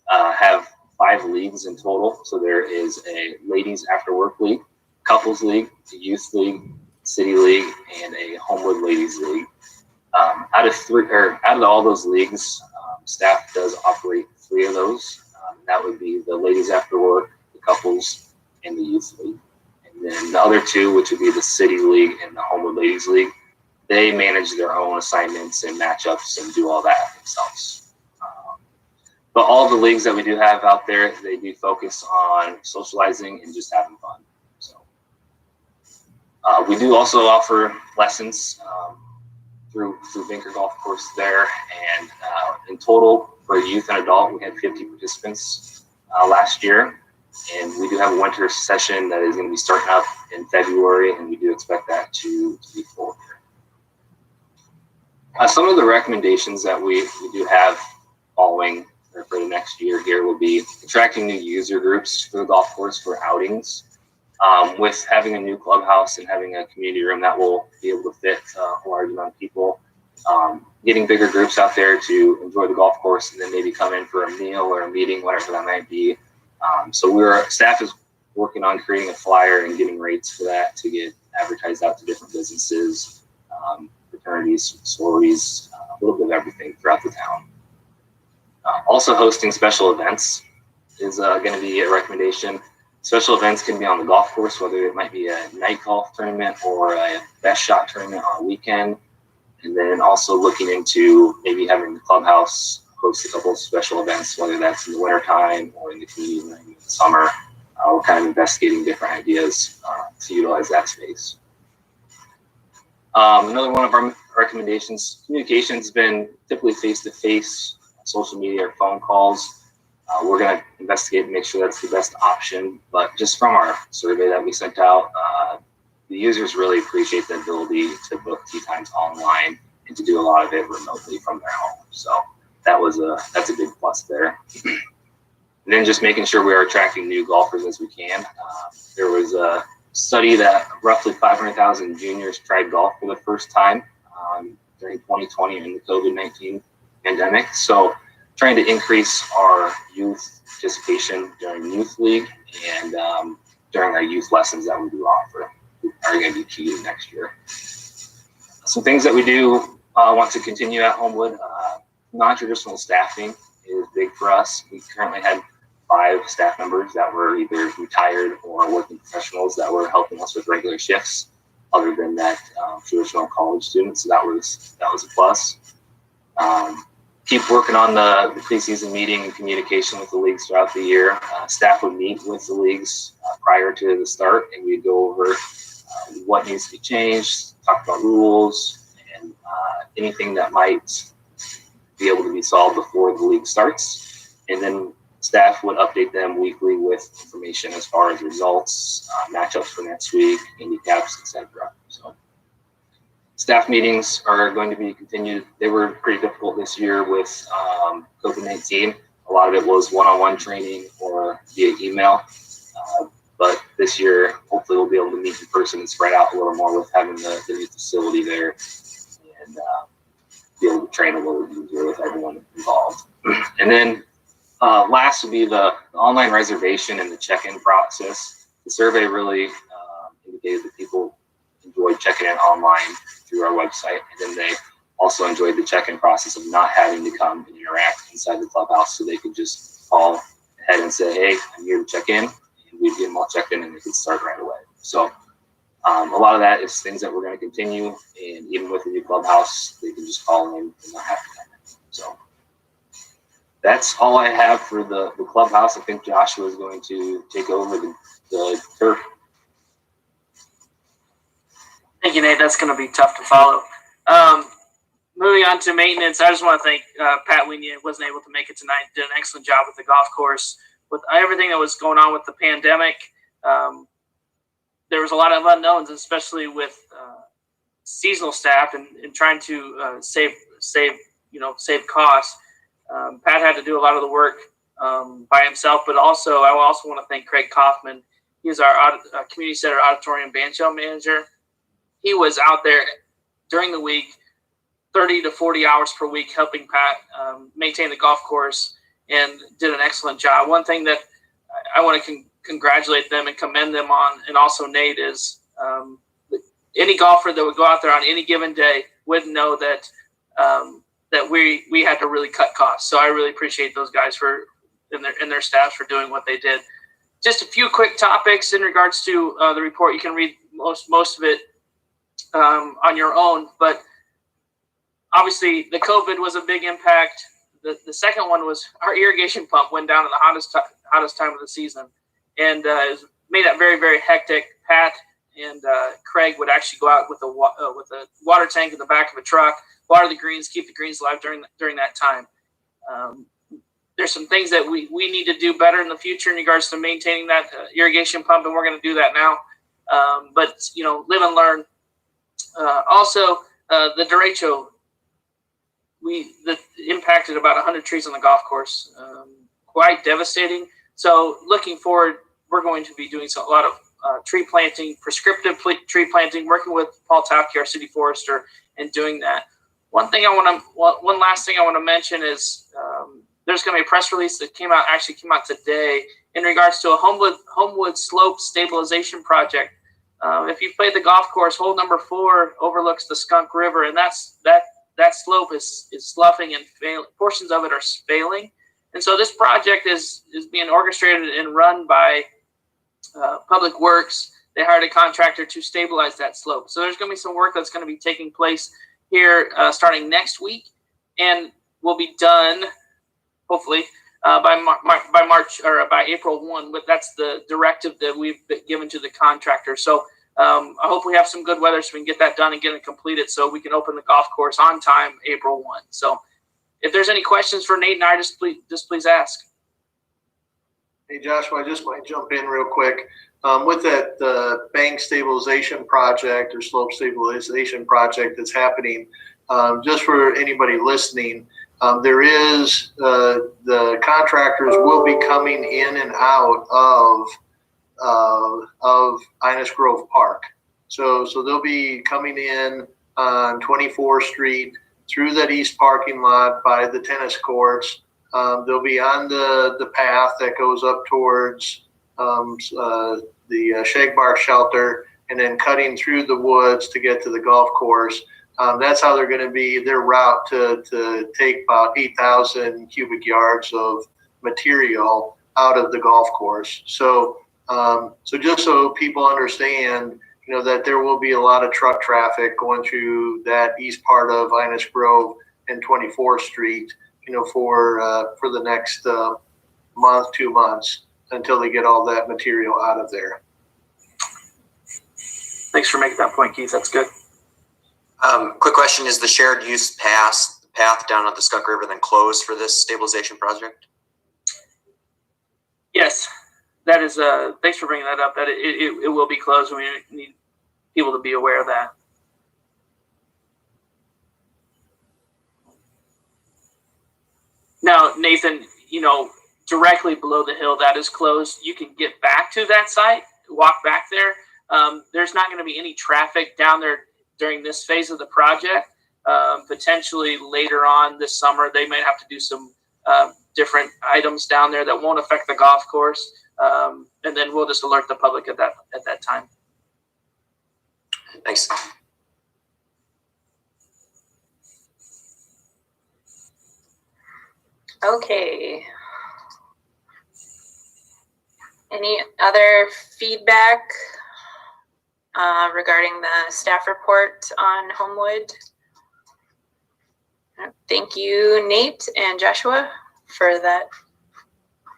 have 5 leagues in total. So there is a ladies after work league, couples league, a youth league, city league, and a Homewood ladies league. Out of all those leagues, staff does operate 3 of those. That would be the ladies after work, the couples, and the youth league. And then the other 2, which would be the city league and the Homewood ladies league, they manage their own assignments and matchups and do all that themselves. But all the leagues that we do have out there, they do focus on socializing and just having fun. So we do also offer lessons through Vinker Golf Course there, and in total for youth and adult, we had 50 participants last year, and we do have a winter session that is going to be starting up in February, and we do expect that to be full here. Some of the recommendations that we do have following or for the next year here will be attracting new user groups for the golf course for outings. With having a new clubhouse and having a community room that will be able to fit a large amount of people, getting bigger groups out there to enjoy the golf course and then maybe come in for a meal or a meeting, whatever that might be. So staff is working on creating a flyer and getting rates for that to get advertised out to different businesses, fraternities, sororities, a little bit of everything throughout the town. Also hosting special events is going to be a recommendation. Special events can be on the golf course, whether it might be a night golf tournament or a best shot tournament on a weekend. And then also looking into maybe having the clubhouse host a couple of special events, whether that's in the wintertime or in the community in the summer. We're kind of investigating different ideas to utilize that space. Another one of our recommendations, communication has been typically face-to-face, social media or phone calls. We're going to investigate and make sure that's the best option. But just from our survey that we sent out, the users really appreciate the ability to book tee times online and to do a lot of it remotely from their home. So that's a big plus there. And then just making sure we are attracting new golfers as we can. There was a study that roughly 500,000 juniors tried golf for the first time during 2020 and the COVID-19 pandemic. So trying to increase our youth participation during youth league and during our youth lessons that we do offer are going to be key next year. Some things that we do want to continue at Homewood, non-traditional staffing is big for us. We currently had 5 staff members that were either retired or working professionals that were helping us with regular shifts, other than that traditional college students. So that was a plus. Keep working on the preseason meeting and communication with the leagues throughout the year. Staff would meet with the leagues prior to the start, and we'd go over what needs to be changed, talk about rules, and anything that might be able to be solved before the league starts. And then staff would update them weekly with information as far as results, matchups for next week, handicaps, etc. So staff meetings are going to be continued. They were pretty difficult this year with COVID-19. A lot of it was one-on-one training or via email. But this year, hopefully we'll be able to meet in person and spread out a little more with having the new facility there and be able to train a little easier with everyone involved. And then last would be the online reservation and the check-in process. The survey really indicated that people enjoyed checking in online through our website, and then they also enjoyed the check-in process of not having to come and interact inside the clubhouse, so they could just call ahead and say, hey, I'm here to check in, and we'd get them all checked in and they could start right away. So a lot of that is things that we're going to continue, and even with the new clubhouse, they can just call in and not have to come in. So that's all I have for the clubhouse. I think Joshua is going to take over the turf. Thank you, Nate. That's going to be tough to follow. Moving on to maintenance, I just want to thank Pat Winia. Wasn't able to make it tonight. Did an excellent job with the golf course. With everything that was going on with the pandemic, there was a lot of unknowns, especially with seasonal staff and trying to save costs. Pat had to do a lot of the work by himself, but also I also want to thank Craig Kaufman. He is our community center auditorium band shell manager. He was out there during the week, 30 to 40 hours per week, helping Pat maintain the golf course, and did an excellent job. One thing that I want to congratulate them and commend them on, and also Nate, is any golfer that would go out there on any given day would know that that we had to really cut costs. So I really appreciate those guys and their staffs for doing what they did. Just a few quick topics in regards to the report. You can read most of it on your own, but obviously the COVID was a big impact. The second one was our irrigation pump went down at the hottest time of the season, and it made that very, very hectic. Pat and Craig would actually go out with a water tank in the back of a truck, water the greens, keep the greens alive during that time. There's some things that we need to do better in the future in regards to maintaining that irrigation pump, and we're going to do that now. But live and learn. Also, the derecho. That impacted about 100 trees on the golf course. Quite devastating. So looking forward, we're going to be doing a lot of tree planting, prescriptive tree planting, working with Paul Tauke, our city forester, and doing that. One last thing I want to mention is there's going to be a press release that came out today in regards to a Homewood slope stabilization project. If you've played the golf course, hole number 4 overlooks the Skunk River, and that slope is sloughing and portions of it are failing. And so this project is being orchestrated and run by Public Works. They hired a contractor to stabilize that slope. So there's going to be some work that's going to be taking place here starting next week, and will be done hopefully by March or by April 1. But that's the directive that we've been given to the contractor. So I hope we have some good weather so we can get that done and get it completed so we can open the golf course on time, April 1. So if there's any questions for Nate and I, just please ask. Hey, Joshua, I just might jump in real quick. With that bank stabilization project or slope stabilization project that's happening, just for anybody listening, there is the contractors will be coming in and out of Innis Grove Park. So they'll be coming in on 24th Street through that east parking lot by the tennis courts. They'll be on the path that goes up towards the Shagbark shelter, and then cutting through the woods to get to the golf course. That's how they're going to be their route to take about 8,000 cubic yards of material out of the golf course. So just so people understand, that there will be a lot of truck traffic going through that east part of Innis Grove and 24th Street, for the next month, 2 months, until they get all that material out of there. Thanks for making that point, Keith. That's good. Quick question: is the shared use path down at the Skunk River then closed for this stabilization project? Yes. That is, thanks for bringing that up. That it will be closed, and we need people to be aware of that. Now, Nathan, directly below the hill that is closed. You can get back to that site, walk back there. There's not going to be any traffic down there during this phase of the project. Potentially later on this summer, they may have to do some different items down there that won't affect the golf course. And then we'll just alert the public at that time. Thanks. Okay. Any other feedback regarding the staff report on Homewood? Thank you, Nate and Joshua, for that.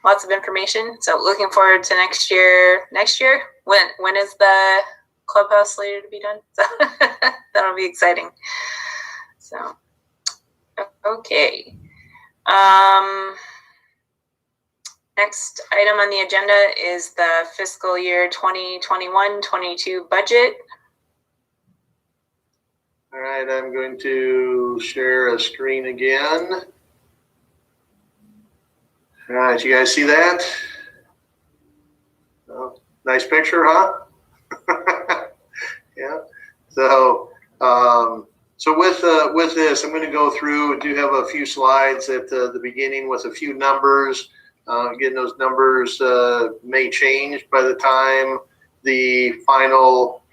Lots of information. So looking forward to next year. When is the clubhouse later to be done. So that'll be exciting. So, okay. Next item on the agenda is the fiscal year 2021-22 budget. All right, I'm going to share a screen again. All right, you guys see that? Oh, nice picture, huh? Yeah. So, with this, I'm going to go through. I do have a few slides at the beginning with a few numbers. Again, those numbers may change by the time the final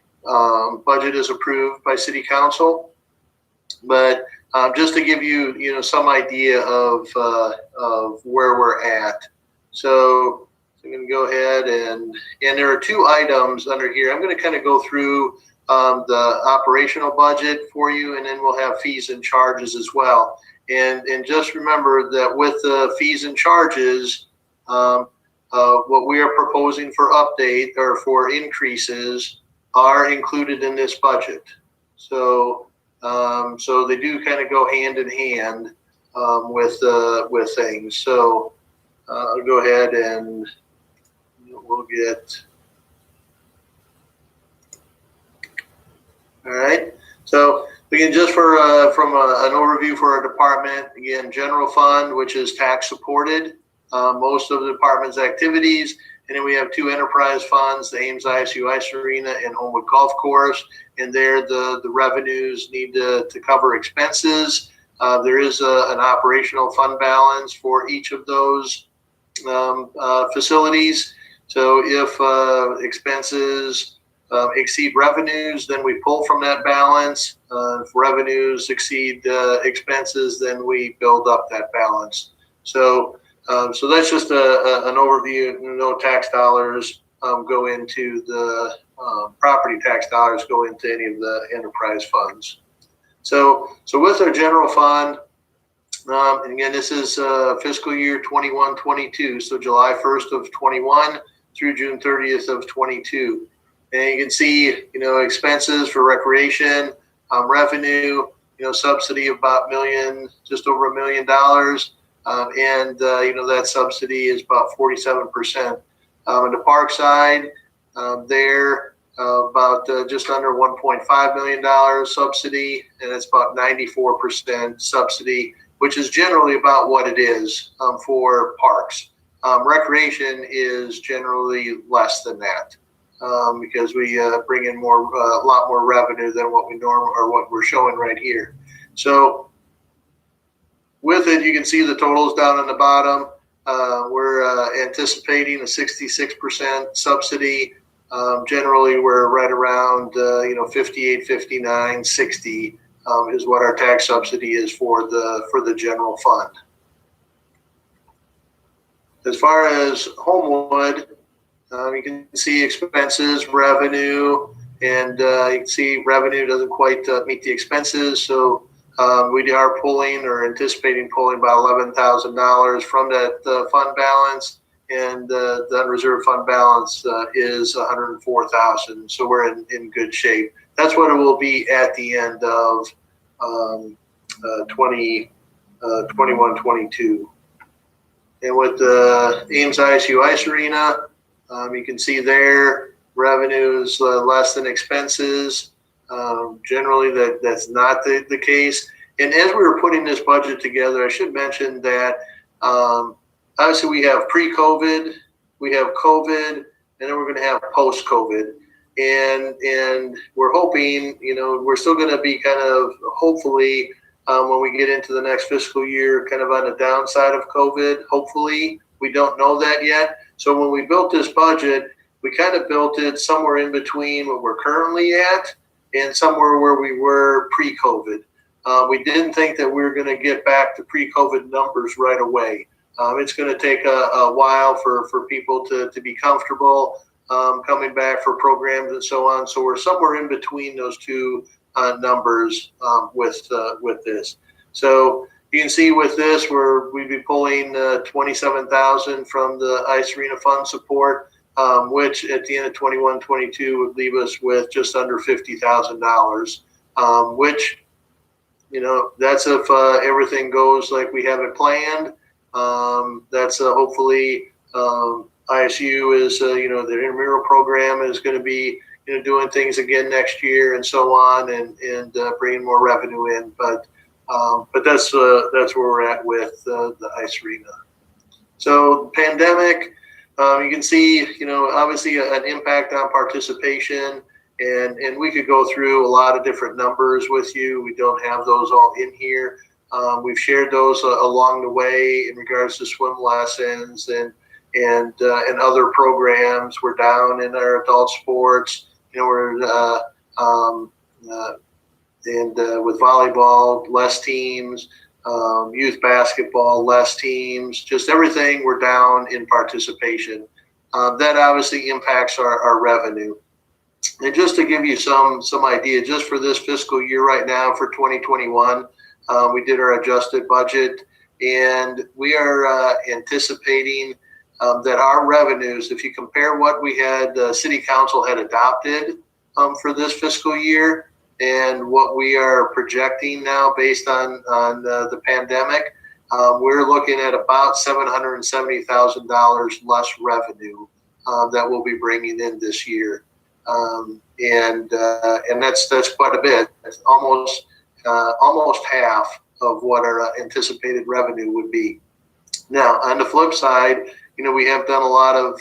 budget is approved by City Council. But just to give you, some idea of where we're at. So I'm going to go ahead and there are two items under here. I'm going to kind of go through the operational budget for you, and then we'll have fees and charges as well. And just remember that with the fees and charges, what we are proposing for update or for increases are included in this budget. So so they do kind of go hand in hand with things. So I'll go ahead and we'll get. All right. So again, just for from an overview for our department, again, general fund, which is tax supported, most of the department's activities. And then we have two enterprise funds, the Ames ISU Ice Arena and Homewood Golf Course. And there the revenues need to cover expenses. There is an operational fund balance for each of those facilities. So if expenses exceed revenues, then we pull from that balance. If revenues exceed expenses, then we build up that balance. So that's just an overview. No tax dollars go into the property tax dollars go into any of the enterprise funds. So with our general fund, and again, this is fiscal year 21-22, so July 1st of 21 through June 30th of 22. And you can see, expenses for recreation, revenue, subsidy of about just over $1 million. And that subsidy is about 47%. On the park side, there about just under $1.5 million subsidy, and it's about 94% subsidy, which is generally about what it is for parks. Recreation is generally less than that because we bring in a lot more revenue than what we what we're showing right here. So with it, you can see the totals down on the bottom. We're anticipating a 66% subsidy. Generally, we're right around 58, 59, 60 is what our tax subsidy is for the general fund. As far as Homewood, you can see expenses, revenue, and you can see revenue doesn't quite meet the expenses. So we are pulling or anticipating pulling about $11,000 from that fund balance, and the unreserved fund balance is $104,000. So we're in good shape. That's what it will be at the end of 21-22. And with the Ames ISU Ice Arena, you can see there revenues less than expenses. Generally, that's not the case. And as we were putting this budget together, I should mention that obviously we have pre-COVID, we have COVID, and then we're going to have post-COVID. And we're hoping, we're still going to be kind of hopefully when we get into the next fiscal year, kind of on the downside of COVID. Hopefully, we don't know that yet. So when we built this budget, we kind of built it somewhere in between what we're currently at and somewhere where we were pre-COVID. We didn't think that we were going to get back to pre-COVID numbers right away. It's going to take a while for people to be comfortable coming back for programs and so on. So we're somewhere in between those two numbers with this. So you can see with this, we'd be pulling $27,000 from the Ice Arena Fund support. which at the end of 21-22 would leave us with just under $50,000, which, that's if everything goes like we have it planned. That's hopefully ISU is, the intramural program is going to be, doing things again next year and so on, and bringing more revenue in. But that's where we're at with the ice arena. So pandemic, you can see, obviously an impact on participation, and we could go through a lot of different numbers with you. We don't have those all in here. We've shared those along the way in regards to swim lessons and other programs. We're down in our adult sports. We're with volleyball, less teams, youth basketball, less teams, just everything. We're down in participation. That obviously impacts our revenue. And just to give you some idea, just for this fiscal year right now for 2021, we did our adjusted budget, and we are anticipating that our revenues, if you compare what we had, City Council had adopted for this fiscal year, and what we are projecting now based on the pandemic, we're looking at about $770,000 less revenue that we'll be bringing in this year, and that's quite a bit. It's almost half of what our anticipated revenue would be. Now, on the flip side, we have done a lot of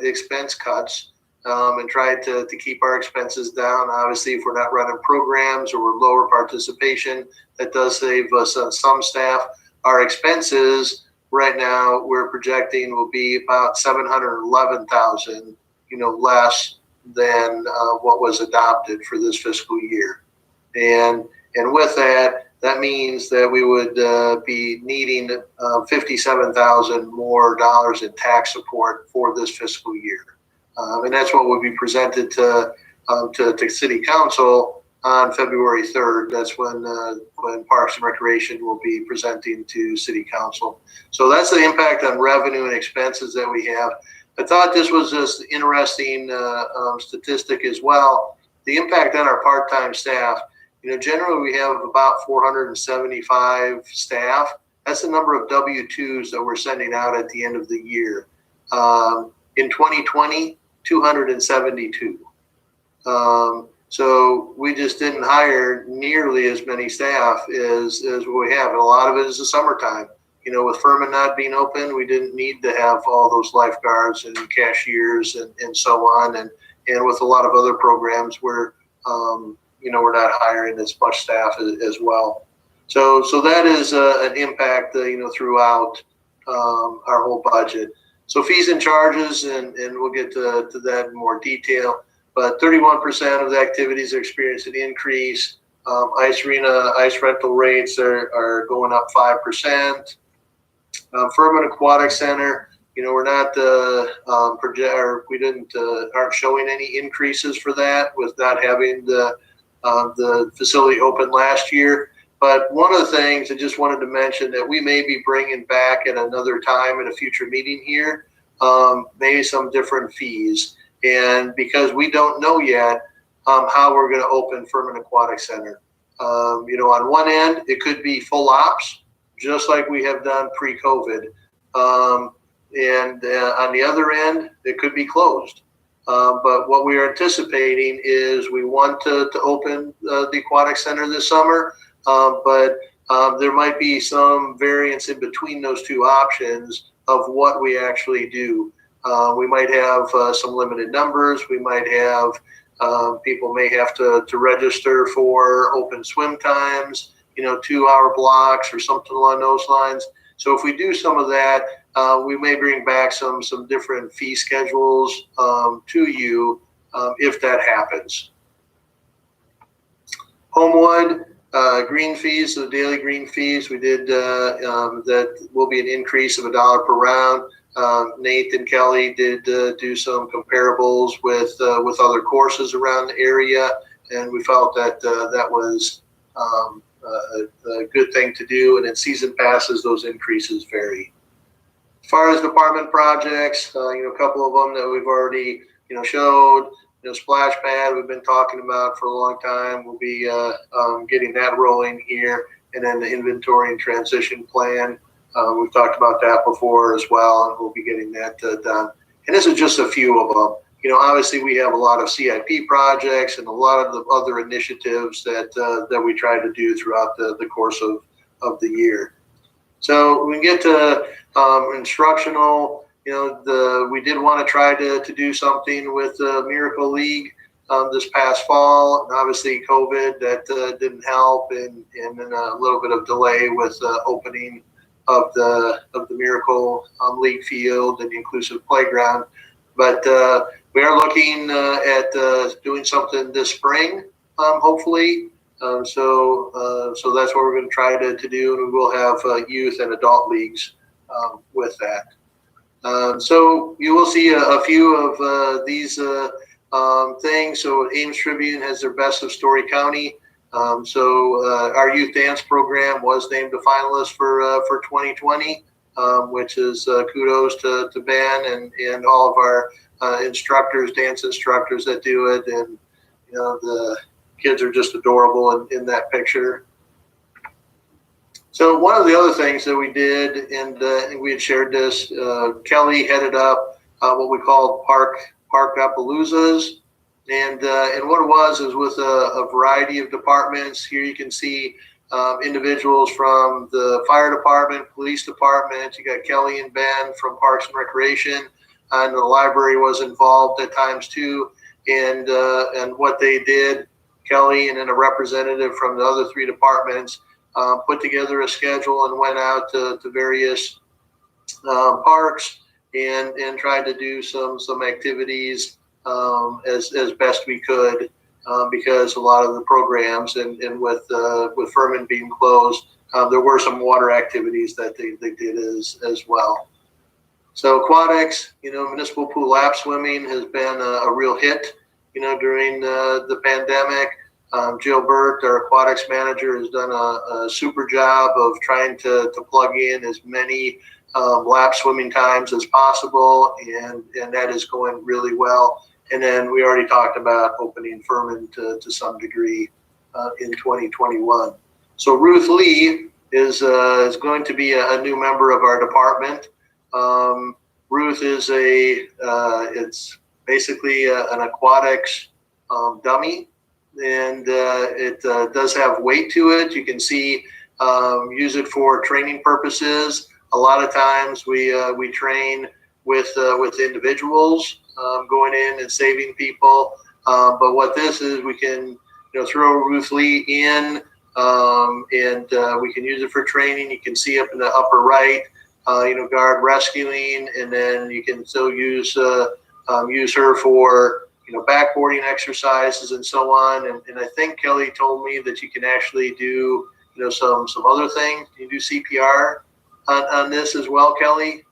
expense cuts and tried to keep our expenses down. Obviously, if we're not running programs or we're lower participation, that does save us some staff. Our expenses right now, we're projecting will be about $711,000, less than what was adopted for this fiscal year. And with that means that we would be needing $57,000 more dollars in tax support for this fiscal year. And that's what will be presented to City Council on February 3rd. That's when Parks and Recreation will be presenting to City Council. So that's the impact on revenue and expenses that we have. I thought this was just interesting statistic as well. The impact on our part-time staff. Generally we have about 475 staff. That's the number of W-2s that we're sending out at the end of the year. In 2020, 272. So we just didn't hire nearly as many staff as we have. And a lot of it is the summertime. With Furman not being open, we didn't need to have all those lifeguards and cashiers and so on. And with a lot of other programs, we're not hiring as much staff as well. So that is an impact, throughout our whole budget. So fees and charges, and we'll get to that in more detail. But 31% of the activities are experiencing an increase. Ice arena, ice rental rates are going up 5%. Furman Aquatic Center, we're not aren't showing any increases for that with not having the facility open last year. But one of the things I just wanted to mention that we may be bringing back at another time at a future meeting here, maybe some different fees. And because we don't know yet how we're going to open Furman Aquatic Center. On one end, it could be full ops, just like we have done pre-COVID. And on the other end, it could be closed. But what we are anticipating is we want to open the Aquatic Center this summer, but there might be some variance in between those two options of what we actually do. We might have some limited numbers. We might have people may have to register for open swim times, 2-hour blocks or something along those lines. So if we do some of that, we may bring back some different fee schedules to you if that happens. Homewood, green fees, so daily green fees, we did that will be an increase of $1 per round. Nate and Kelly did do some comparables with other courses around the area, and we felt that that was a good thing to do. And in season passes, those increases vary. As far as department projects, a couple of them that we've already, showed, splash pad we've been talking about for a long time. We'll be getting that rolling here, and then the inventory and transition plan. We've talked about that before as well, and we'll be getting that done. And this is just a few of them. Obviously we have a lot of CIP projects and a lot of the other initiatives that we try to do throughout the course of the year. So we get to instructional. We did want to try to do something with the Miracle League this past fall, and obviously COVID that didn't help, and then a little bit of delay with opening of the Miracle League field and the inclusive playground. But we are looking at doing something this spring, hopefully. So that's what we're going to try to do, and we will have youth and adult leagues with that. So you will see a few of these things. So Ames Tribune has their Best of Story County. Our youth dance program was named a finalist for 2020, which is kudos to Ben and all of our dance instructors that do it. And the kids are just adorable in that picture. So one of the other things that we did, and we had shared this, Kelly headed up what we called Park Appaloozas. And what it was is with a variety of departments. Here you can see individuals from the fire department, police department. You got Kelly and Ben from Parks and Recreation, and the library was involved at times too. And what they did, Kelly and then a representative from the other three departments put together a schedule and went out to various parks and tried to do some activities as best we could, because a lot of the programs and with Furman being closed, there were some water activities that they did as well. So aquatics, municipal pool lap swimming has been a real hit, during the pandemic. Jill Burt, our aquatics manager, has done a super job of trying to plug in as many lap swimming times as possible, and that is going really well. And then we already talked about opening Furman to some degree in 2021. So Ruth Lee is going to be a new member of our department. Ruth is it's basically an aquatics dummy, and it does have weight to it. You can see use it for training purposes. A lot of times we train with individuals going in and saving people. But what this is, we can throw Ruth Lee in, and we can use it for training. You can see up in the upper right, guard rescuing, and then you can still use her for backboarding exercises and so on. And I think Kelly told me that you can actually do some other things. Can you do CPR on this as well, Kelly?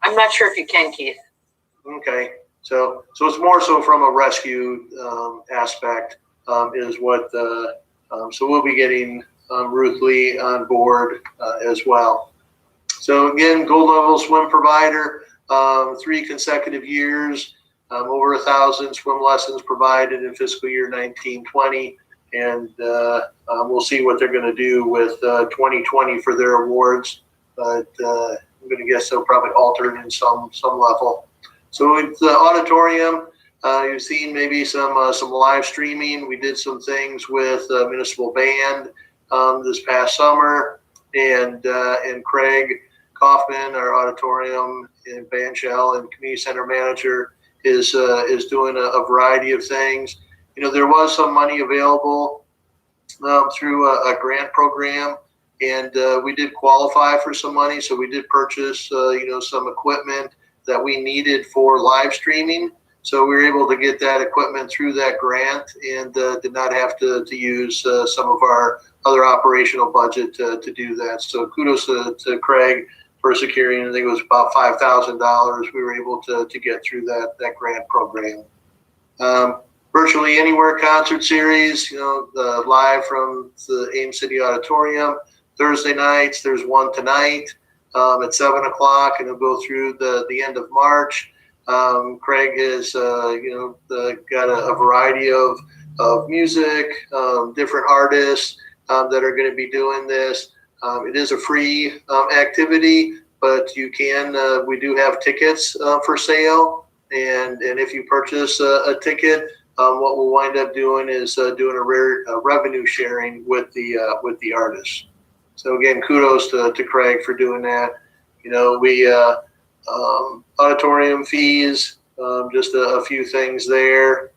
I'm not sure if you can, Keith. Okay, so it's more so from a rescue aspect is what. So we'll be getting Ruth Lee on board as well. So again, gold level swim provider, 3 consecutive years, over 1,000 swim lessons provided in fiscal year 19-20, and we'll see what they're going to do with 2020 for their awards. But I'm going to guess they'll probably alter it in some level. So with the auditorium, you've seen maybe some live streaming. We did some things with municipal band this past summer, and Craig Kaufman, our auditorium and band shell and community center manager, is doing a variety of things. There was some money available through a grant program, and we did qualify for some money, so we did purchase some equipment that we needed for live streaming. So we were able to get that equipment through that grant, and did not have to use some of our other operational budget to do that. So kudos to Craig for securing, I think it was about $5,000 we were able to get through that grant program. Virtually Anywhere concert series, live from the Ames City Auditorium. Thursday nights, there's one tonight. at 7 o'clock, and it'll go through the end of March. Craig has, got a variety of music, different artists that are going to be doing this. It is a free activity, but you can. We do have tickets for sale, and if you purchase a ticket, what we'll wind up doing is doing a revenue sharing with the artists. So again, kudos to Craig for doing that. We auditorium fees, just a few things there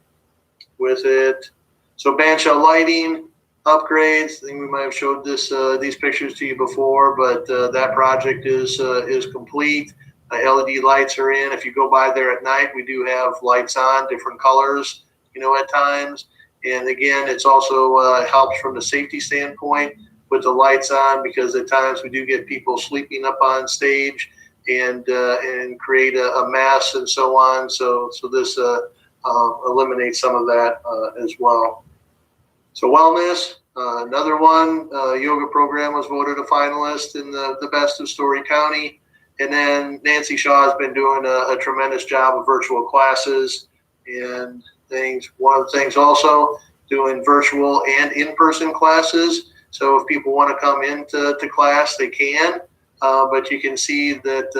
with it. So bandshell lighting upgrades. I think we might have showed these pictures to you before, but that project is complete. LED lights are in. If you go by there at night, we do have lights on, different colors, at times. And again, it's also helps from the safety standpoint with the lights on, because at times we do get people sleeping up on stage and create a mess and so on. So this eliminates some of that as well. So wellness, another one, yoga program was voted a finalist in the best of Story County. And then Nancy Shaw has been doing a tremendous job of virtual classes and things. One of the things also, doing virtual and in-person classes. So if people want to come into class, they can. But you can see that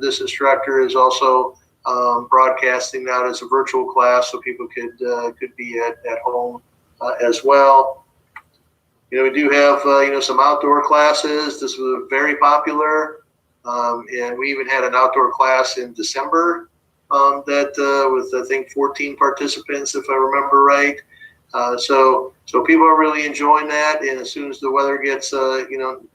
this instructor is also broadcasting out as a virtual class, so people could be at home as well. We do have some outdoor classes. This was very popular, and we even had an outdoor class in December that with I think 14 participants, if I remember right. So people are really enjoying that, and as soon as the weather gets a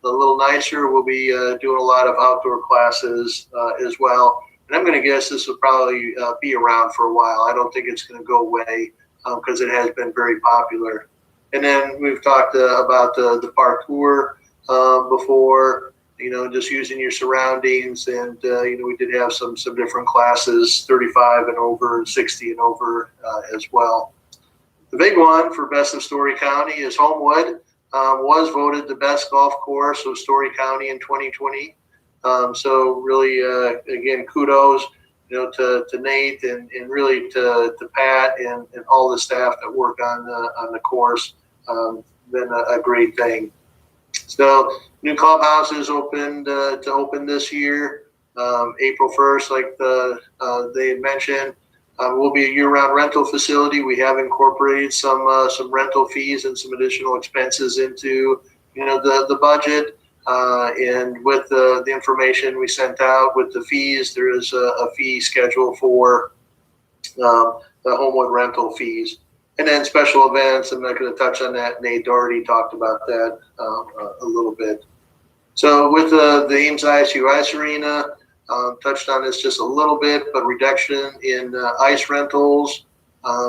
little nicer, we'll be doing a lot of outdoor classes as well. And I'm going to guess this will probably be around for a while. I don't think it's going to go away because it has been very popular. And then we've talked about the park tour before. Just using your surroundings, and we did have some different classes, 35 and over, 60 and over as well. The big one for Best of Story County is Homewood. Was voted the best golf course of Story County in 2020. So really, again, kudos, to Nate and really to Pat and all the staff that work on the course. Been a great thing. So new clubhouses opened to open this year, April 1st, like they had mentioned. Will be a year-round rental facility. We have incorporated some rental fees and some additional expenses into the budget. And with the information we sent out with the fees, there is a fee schedule for the Homewood rental fees. And then special events, I'm not going to touch on that. Nate already talked about that a little bit. So with the Ames ISU Ice Arena, touched on this just a little bit, but reduction in ice rentals,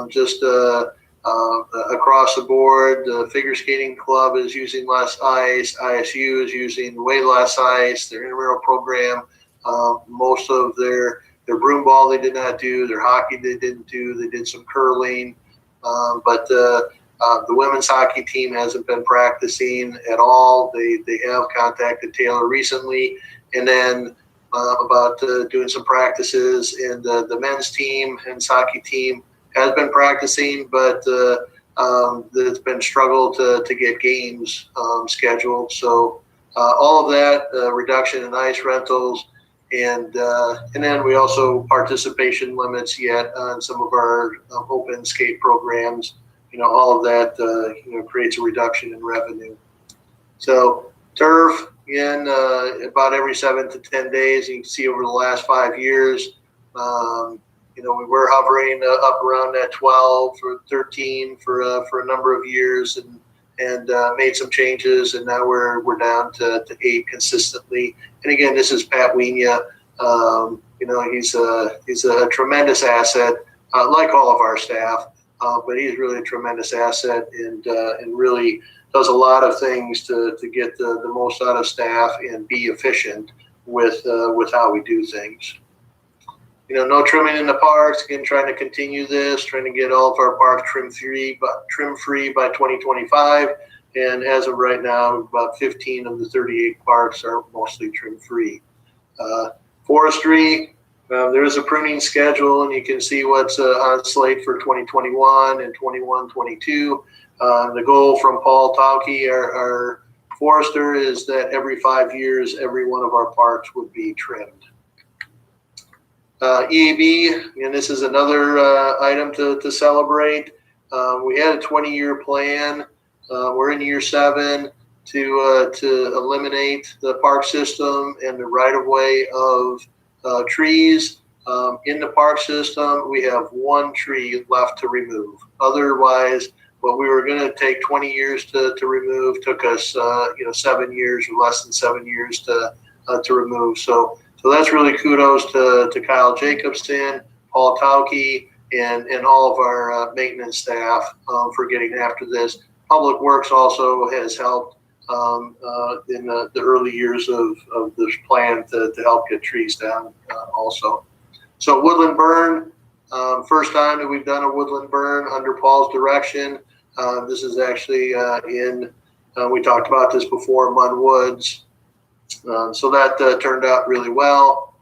just across the board. The figure skating club is using less ice. ISU is using way less ice. Their intramural program, most of their broom ball they did not do. Their hockey they didn't do. They did some curling. But the women's hockey team hasn't been practicing at all. They have contacted Taylor recently, and then about doing some practices. And the men's team and hockey team has been practicing, but it's been struggle to get games scheduled. So all of that reduction in ice rentals. And then we also participation limits yet on some of our open skate programs. All of that creates a reduction in revenue. So turf, again, about every 7 to 10 days. You can see over the last 5 years, we were hovering up around that 12 or 13 for a number of years, and made some changes, and now we're down to 8 consistently. And again, this is Pat Wienia. He's a tremendous asset, like all of our staff, but he's really a tremendous asset, and really does a lot of things to get the most out of staff and be efficient with how we do things. No trimming in the parks. Again, trying to continue this, trying to get all of our parks trim free by 2025. And as of right now, about 15 of the 38 parks are mostly trim free. Forestry, there is a pruning schedule, and you can see what's on slate for 2021 and 21-22. The goal from Paul Tauke, our forester, is that every 5 years, every one of our parks would be trimmed. EAB, and this is another item to celebrate. We had a 20-year plan. We're in year 7 to eliminate the park system and the right-of-way of trees. In the park system, we have 1 tree left to remove. Otherwise, what we were going to take 20 years to remove took us 7 years or less than 7 years to remove. So that's really kudos to Kyle Jacobson, Paul Tauke, and all of our maintenance staff for getting after this. Public Works also has helped in the early years of this plan to help get trees down also. So woodland burn, first time that we've done a woodland burn under Paul's direction. This is actually we talked about this before, Mud Woods. So that turned out really well.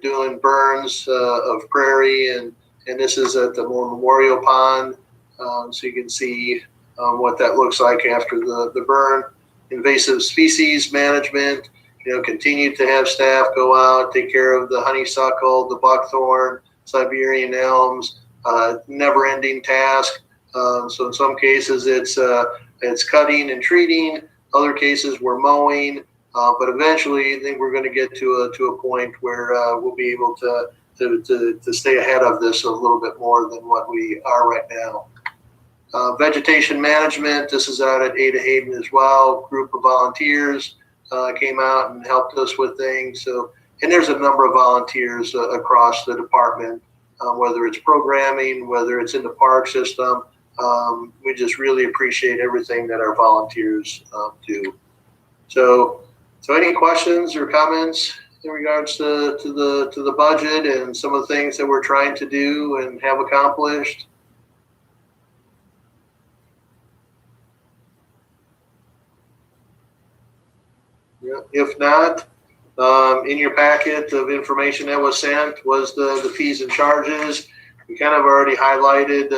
Doing burns of prairie, and this is at the Memorial Pond. So you can see what that looks like after the burn. Invasive species management, continue to have staff go out, take care of the honeysuckle, the buckthorn, Siberian elms, never-ending task. So in some cases it's cutting and treating, other cases we're mowing, but eventually I think we're going to get to a point where we'll be able to stay ahead of this a little bit more than what we are right now. Vegetation management, this is out at Ada Hayden as well. Group of volunteers came out and helped us with things. So, and there's a number of volunteers across the department, whether it's programming, whether it's in the park system. We just really appreciate everything that our volunteers do. So any questions or comments in regards to the budget and some of the things that we're trying to do and have accomplished? If not, in your packet of information that was sent was the fees and charges. We kind of already highlighted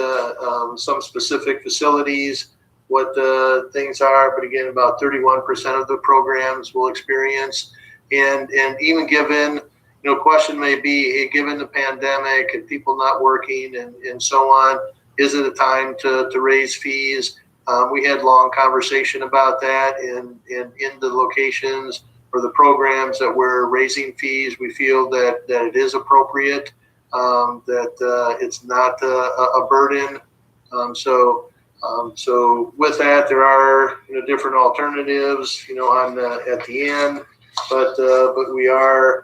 some specific facilities, what the things are, but again, about 31% of the programs will experience. And even given, question may be, hey, given the pandemic and people not working and so on, is it a time to raise fees? We had long conversation about that, and in the locations or the programs that we're raising fees, we feel that it is appropriate, that it's not a burden. So with that, there are different alternatives on at the end, but we are.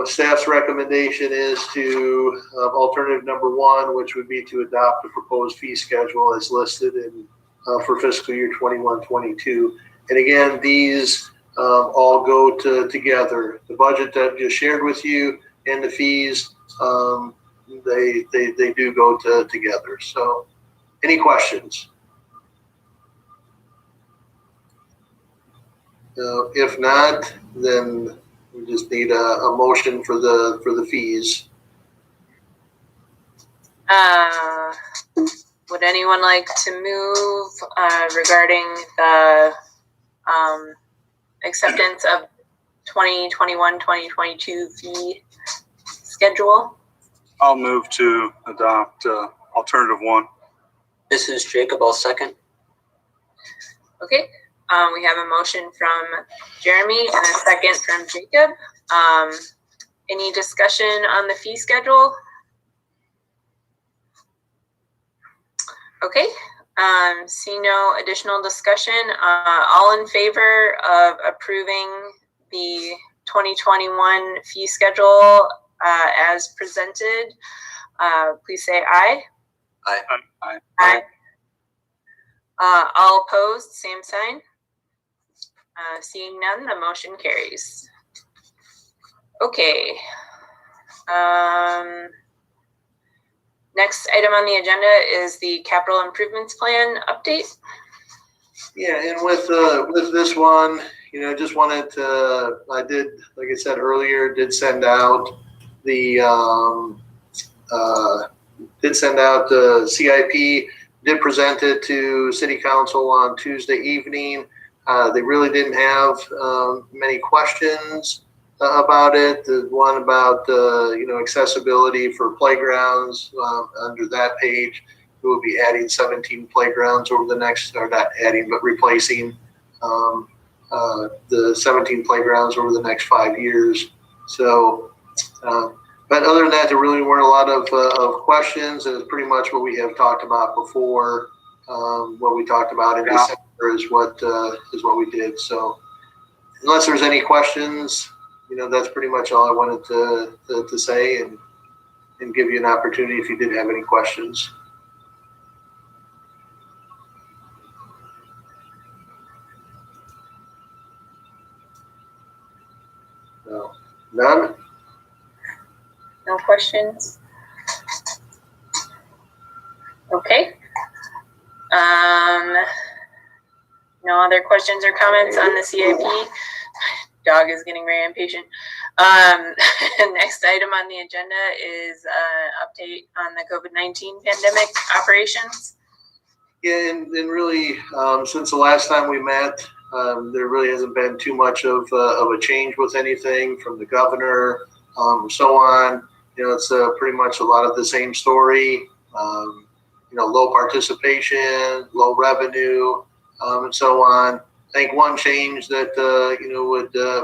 Staff's recommendation is to alternative number 1, which would be to adopt the proposed fee schedule as listed in for fiscal year 21-22. And again, these all go together. The budget that I just shared with you and the fees, they do go together. So, any questions? If not, then we just need a motion for the fees. Would anyone like to move regarding the acceptance of 2021-2022 fee schedule? I'll move to adopt alternative 1. This is Jacob. I'll second. Okay. We have a motion from Jeremy and a second from Jacob. Any discussion on the fee schedule? Okay. See no additional discussion. All in favor of approving the 2021 fee schedule as presented, please say aye. Aye. Aye. Aye. All opposed, same sign. Seeing none, the motion carries. Okay. Next item on the agenda is the capital improvements plan update. Yeah, and with this one, just wanted to, like I said earlier, did send out the CIP, did present it to City Council on Tuesday evening. They really didn't have many questions about it. The one about accessibility for playgrounds, under that page, we will be adding 17 playgrounds over the next, or not adding, but replacing the 17 playgrounds over the next 5 years. So, but other than that, there really weren't a lot of questions, and it's pretty much what we have talked about before. What we talked about in December is what we did. So, unless there's any questions, that's pretty much all I wanted to say, and give you an opportunity if you did have any questions. No. None? No questions? Okay. No other questions or comments on the CIP? Dog is getting very impatient. Next item on the agenda is update on the COVID-19 pandemic operations. Yeah, and really, since the last time we met, there really hasn't been too much of a change with anything from the governor, so on. It's pretty much a lot of the same story. Low participation, low revenue, and so on. I think one change that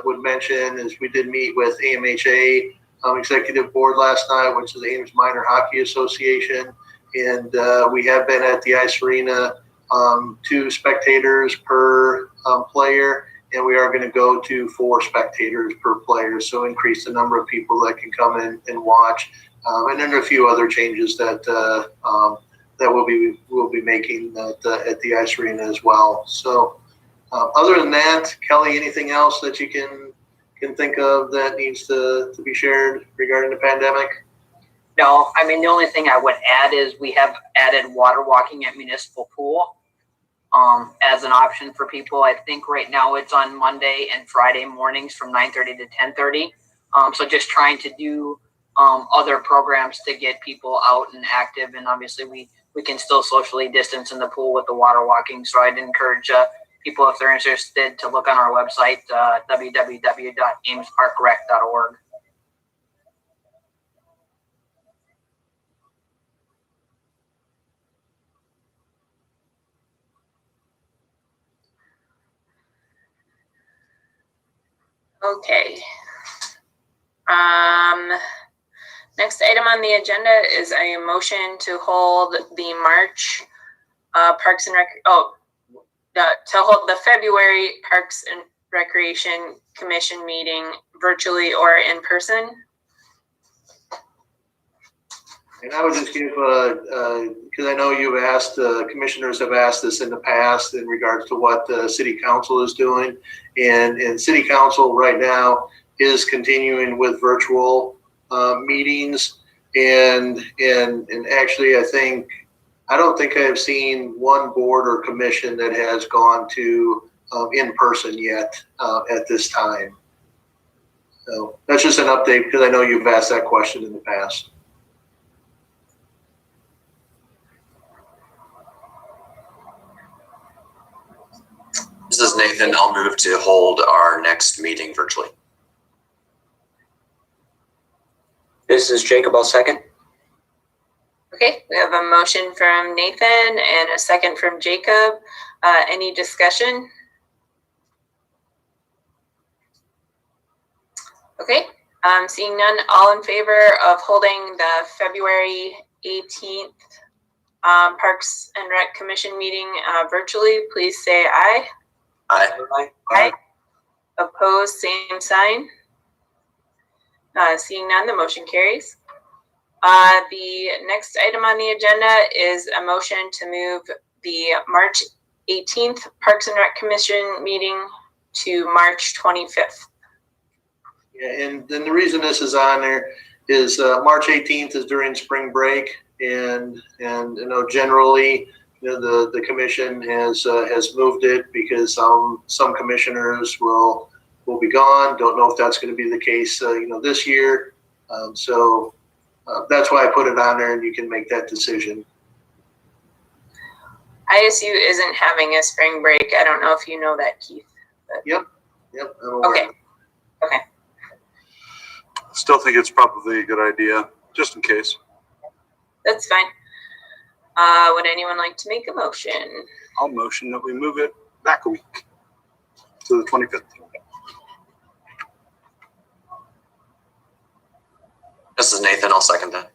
would mention is we did meet with AMHA executive board last night, which is the Ames Minor Hockey Association, and we have been at the ice arena 2 spectators per player, and we are going to go to 4 spectators per player, so increase the number of people that can come in and watch, and then a few other changes that we'll be making at the ice arena as well. So. Other than that, Kelly, anything else that you can think of that needs to be shared regarding the pandemic? No, I mean, the only thing I would add is we have added water walking at Municipal Pool as an option for people. I think right now it's on Monday and Friday mornings from 9:30 to 10:30. So just trying to do other programs to get people out and active. And obviously we can still socially distance in the pool with the water walking. So I'd encourage people, if they're interested, to look on our website, www.amesparkrec.org. Okay. Next item on the agenda is a motion to hold the March Parks and to hold the February Parks and Recreation Commission meeting virtually or in person. And I would just give, because I know you've asked, commissioners have asked this in the past in regards to what the City Council is doing. And City Council right now is continuing with virtual meetings. And actually, I don't think I have seen one board or commission that has gone to in person yet at this time. So that's just an update because I know you've asked that question in the past. This is Nathan. I'll move to hold our next meeting virtually. This is Jacob. I'll second. Okay, we have a motion from Nathan and a second from Jacob. Any discussion? Okay, seeing none, all in favor of holding the February 18th Parks and Rec Commission meeting virtually, please say aye. Aye. Aye. Opposed, same sign. Seeing none, the motion carries. The next item on the agenda is a motion to move the March 18th Parks and Rec Commission meeting to March 25th. Yeah, and then the reason this is on there is March 18th is during spring break, and generally the commission has moved it because some commissioners will be gone. Don't know if that's going to be the case this year. So that's why I put it on there, and you can make that decision. ISU isn't having a spring break. I don't know if you know that, Keith. But... Yep. I'm aware. Okay. Still think it's probably a good idea, just in case. That's fine. Would anyone like to make a motion? I'll motion that we move it back a week to the 25th. This is Nathan. I'll second that.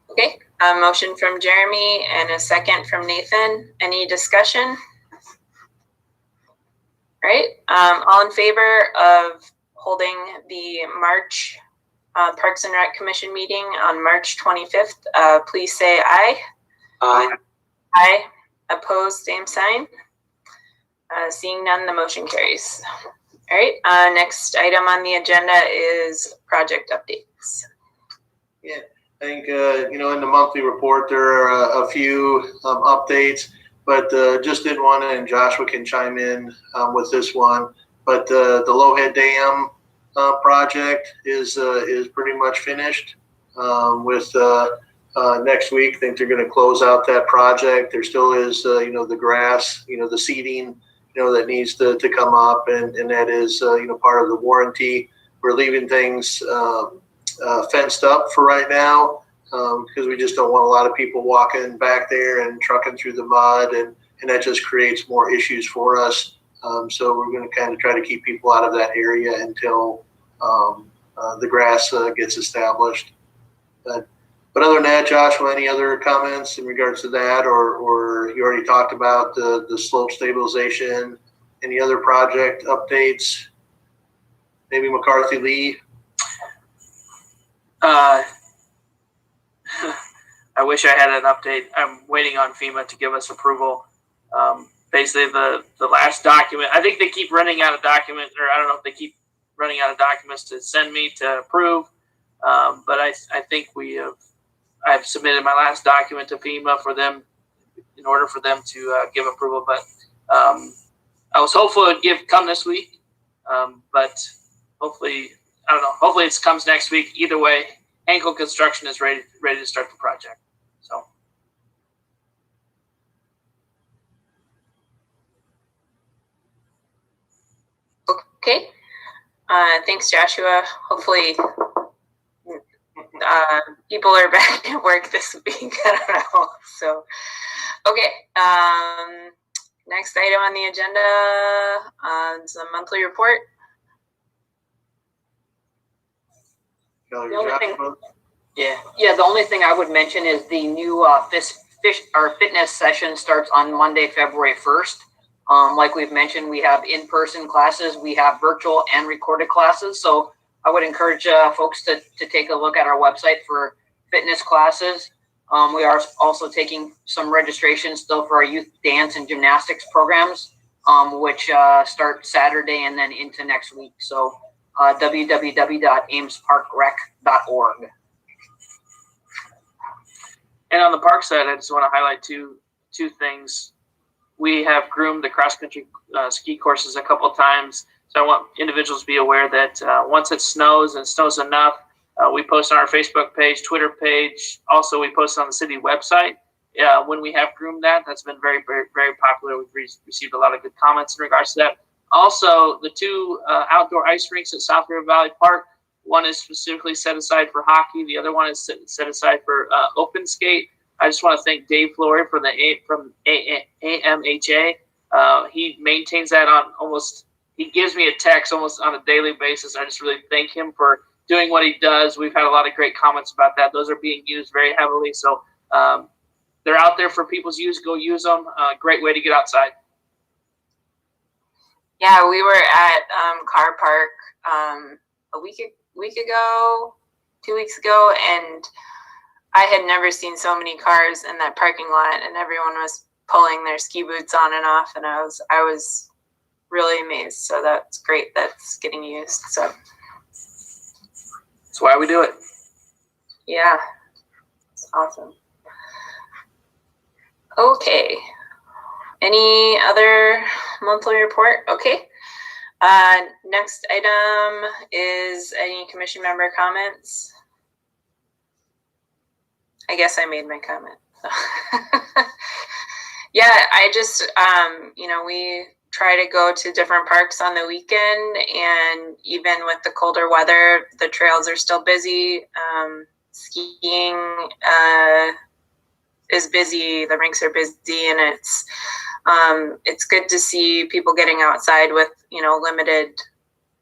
Okay. A motion from Jeremy and a second from Nathan. Any discussion? All right. All in favor of holding the March Parks and Rec Commission meeting on March 25th, please say aye. Aye. Aye. Opposed, same sign. Seeing none, the motion carries. All right. Next item on the agenda is project updates. Yeah, I think in the monthly report there are a few updates, but just did one, and Joshua can chime in with this one. But the Lowhead Dam project is pretty much finished. With next week, I think they're going to close out that project. There still is the grass, the seeding, that needs to come up, and that is part of the warranty. We're leaving things fenced up for right now because we just don't want a lot of people walking back there and trucking through the mud, and that just creates more issues for us. So we're going to kind of try to keep people out of that area until the grass gets established. But other than that, Joshua, any other comments in regards to that, or you already talked about the slope stabilization? Any other project updates? Maybe McCarthy Lee? I wish I had an update. I'm waiting on FEMA to give us approval. Basically, the last document, I think they keep running out of documents, or I don't know if they keep running out of documents to send me to approve. But I think I've submitted my last document to FEMA for them in order for them to give approval. But I was hopeful it would come this week. But hopefully, I don't know. Hopefully it comes next week. Either way, Henkel Construction is ready to start the project. So. Okay. Thanks, Joshua. Hopefully people are back at work this week. I don't know. So, okay. Next item on the agenda is a monthly report. The only thing I would mention is the new fitness session starts on Monday, February 1st. Like we've mentioned, we have in-person classes, we have virtual and recorded classes. So I would encourage folks to take a look at our website for fitness classes. We are also taking some registrations still for our youth dance and gymnastics programs, which start Saturday and then into next week. So www.amesparkrec.org. And on the park side, I just want to highlight two things. We have groomed the cross-country ski courses a couple of times. So I want individuals to be aware that once it snows and snows enough, we post on our Facebook page, Twitter page. Also, we post on the city website. When we have groomed that's been very, very, very popular. We've received a lot of good comments in regards to that. Also, the two outdoor ice rinks at South River Valley Park, one is specifically set aside for hockey. The other one is set aside for open skate. I just want to thank Dave Flory from AMHA. He maintains that on he gives me a text almost on a daily basis. I just really thank him for doing what he does. We've had a lot of great comments about that. Those are being used very heavily. So they're out there for people's use. Go use them. Great way to get outside. Yeah, we were at Car Park a week ago, 2 weeks ago, and I had never seen so many cars in that parking lot, and everyone was pulling their ski boots on and off, and I was really amazed. So that's great that's getting used. So that's why we do it. Yeah, it's awesome. Okay. Any other monthly report? Okay. Next item is any commission member comments. I guess I made my comment. Yeah, I just, we try to go to different parks on the weekend, and even with the colder weather, the trails are still busy. Skiing is busy, the rinks are busy, and it's good to see people getting outside with, limited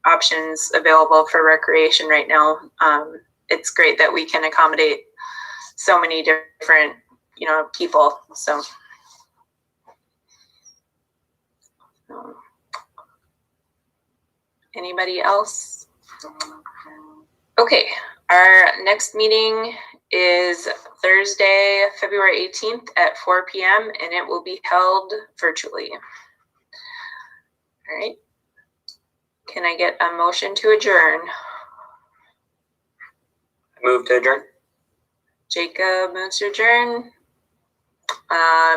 options available for recreation right now. It's great that we can accommodate so many different, people. So, anybody else? Okay, our next meeting is Thursday, February 18th at 4 p.m. and it will be held virtually. All right. Can I get a motion to adjourn? Move to adjourn. Jacob moves to adjourn.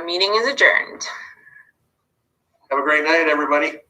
Meeting is adjourned. Have a great night, everybody.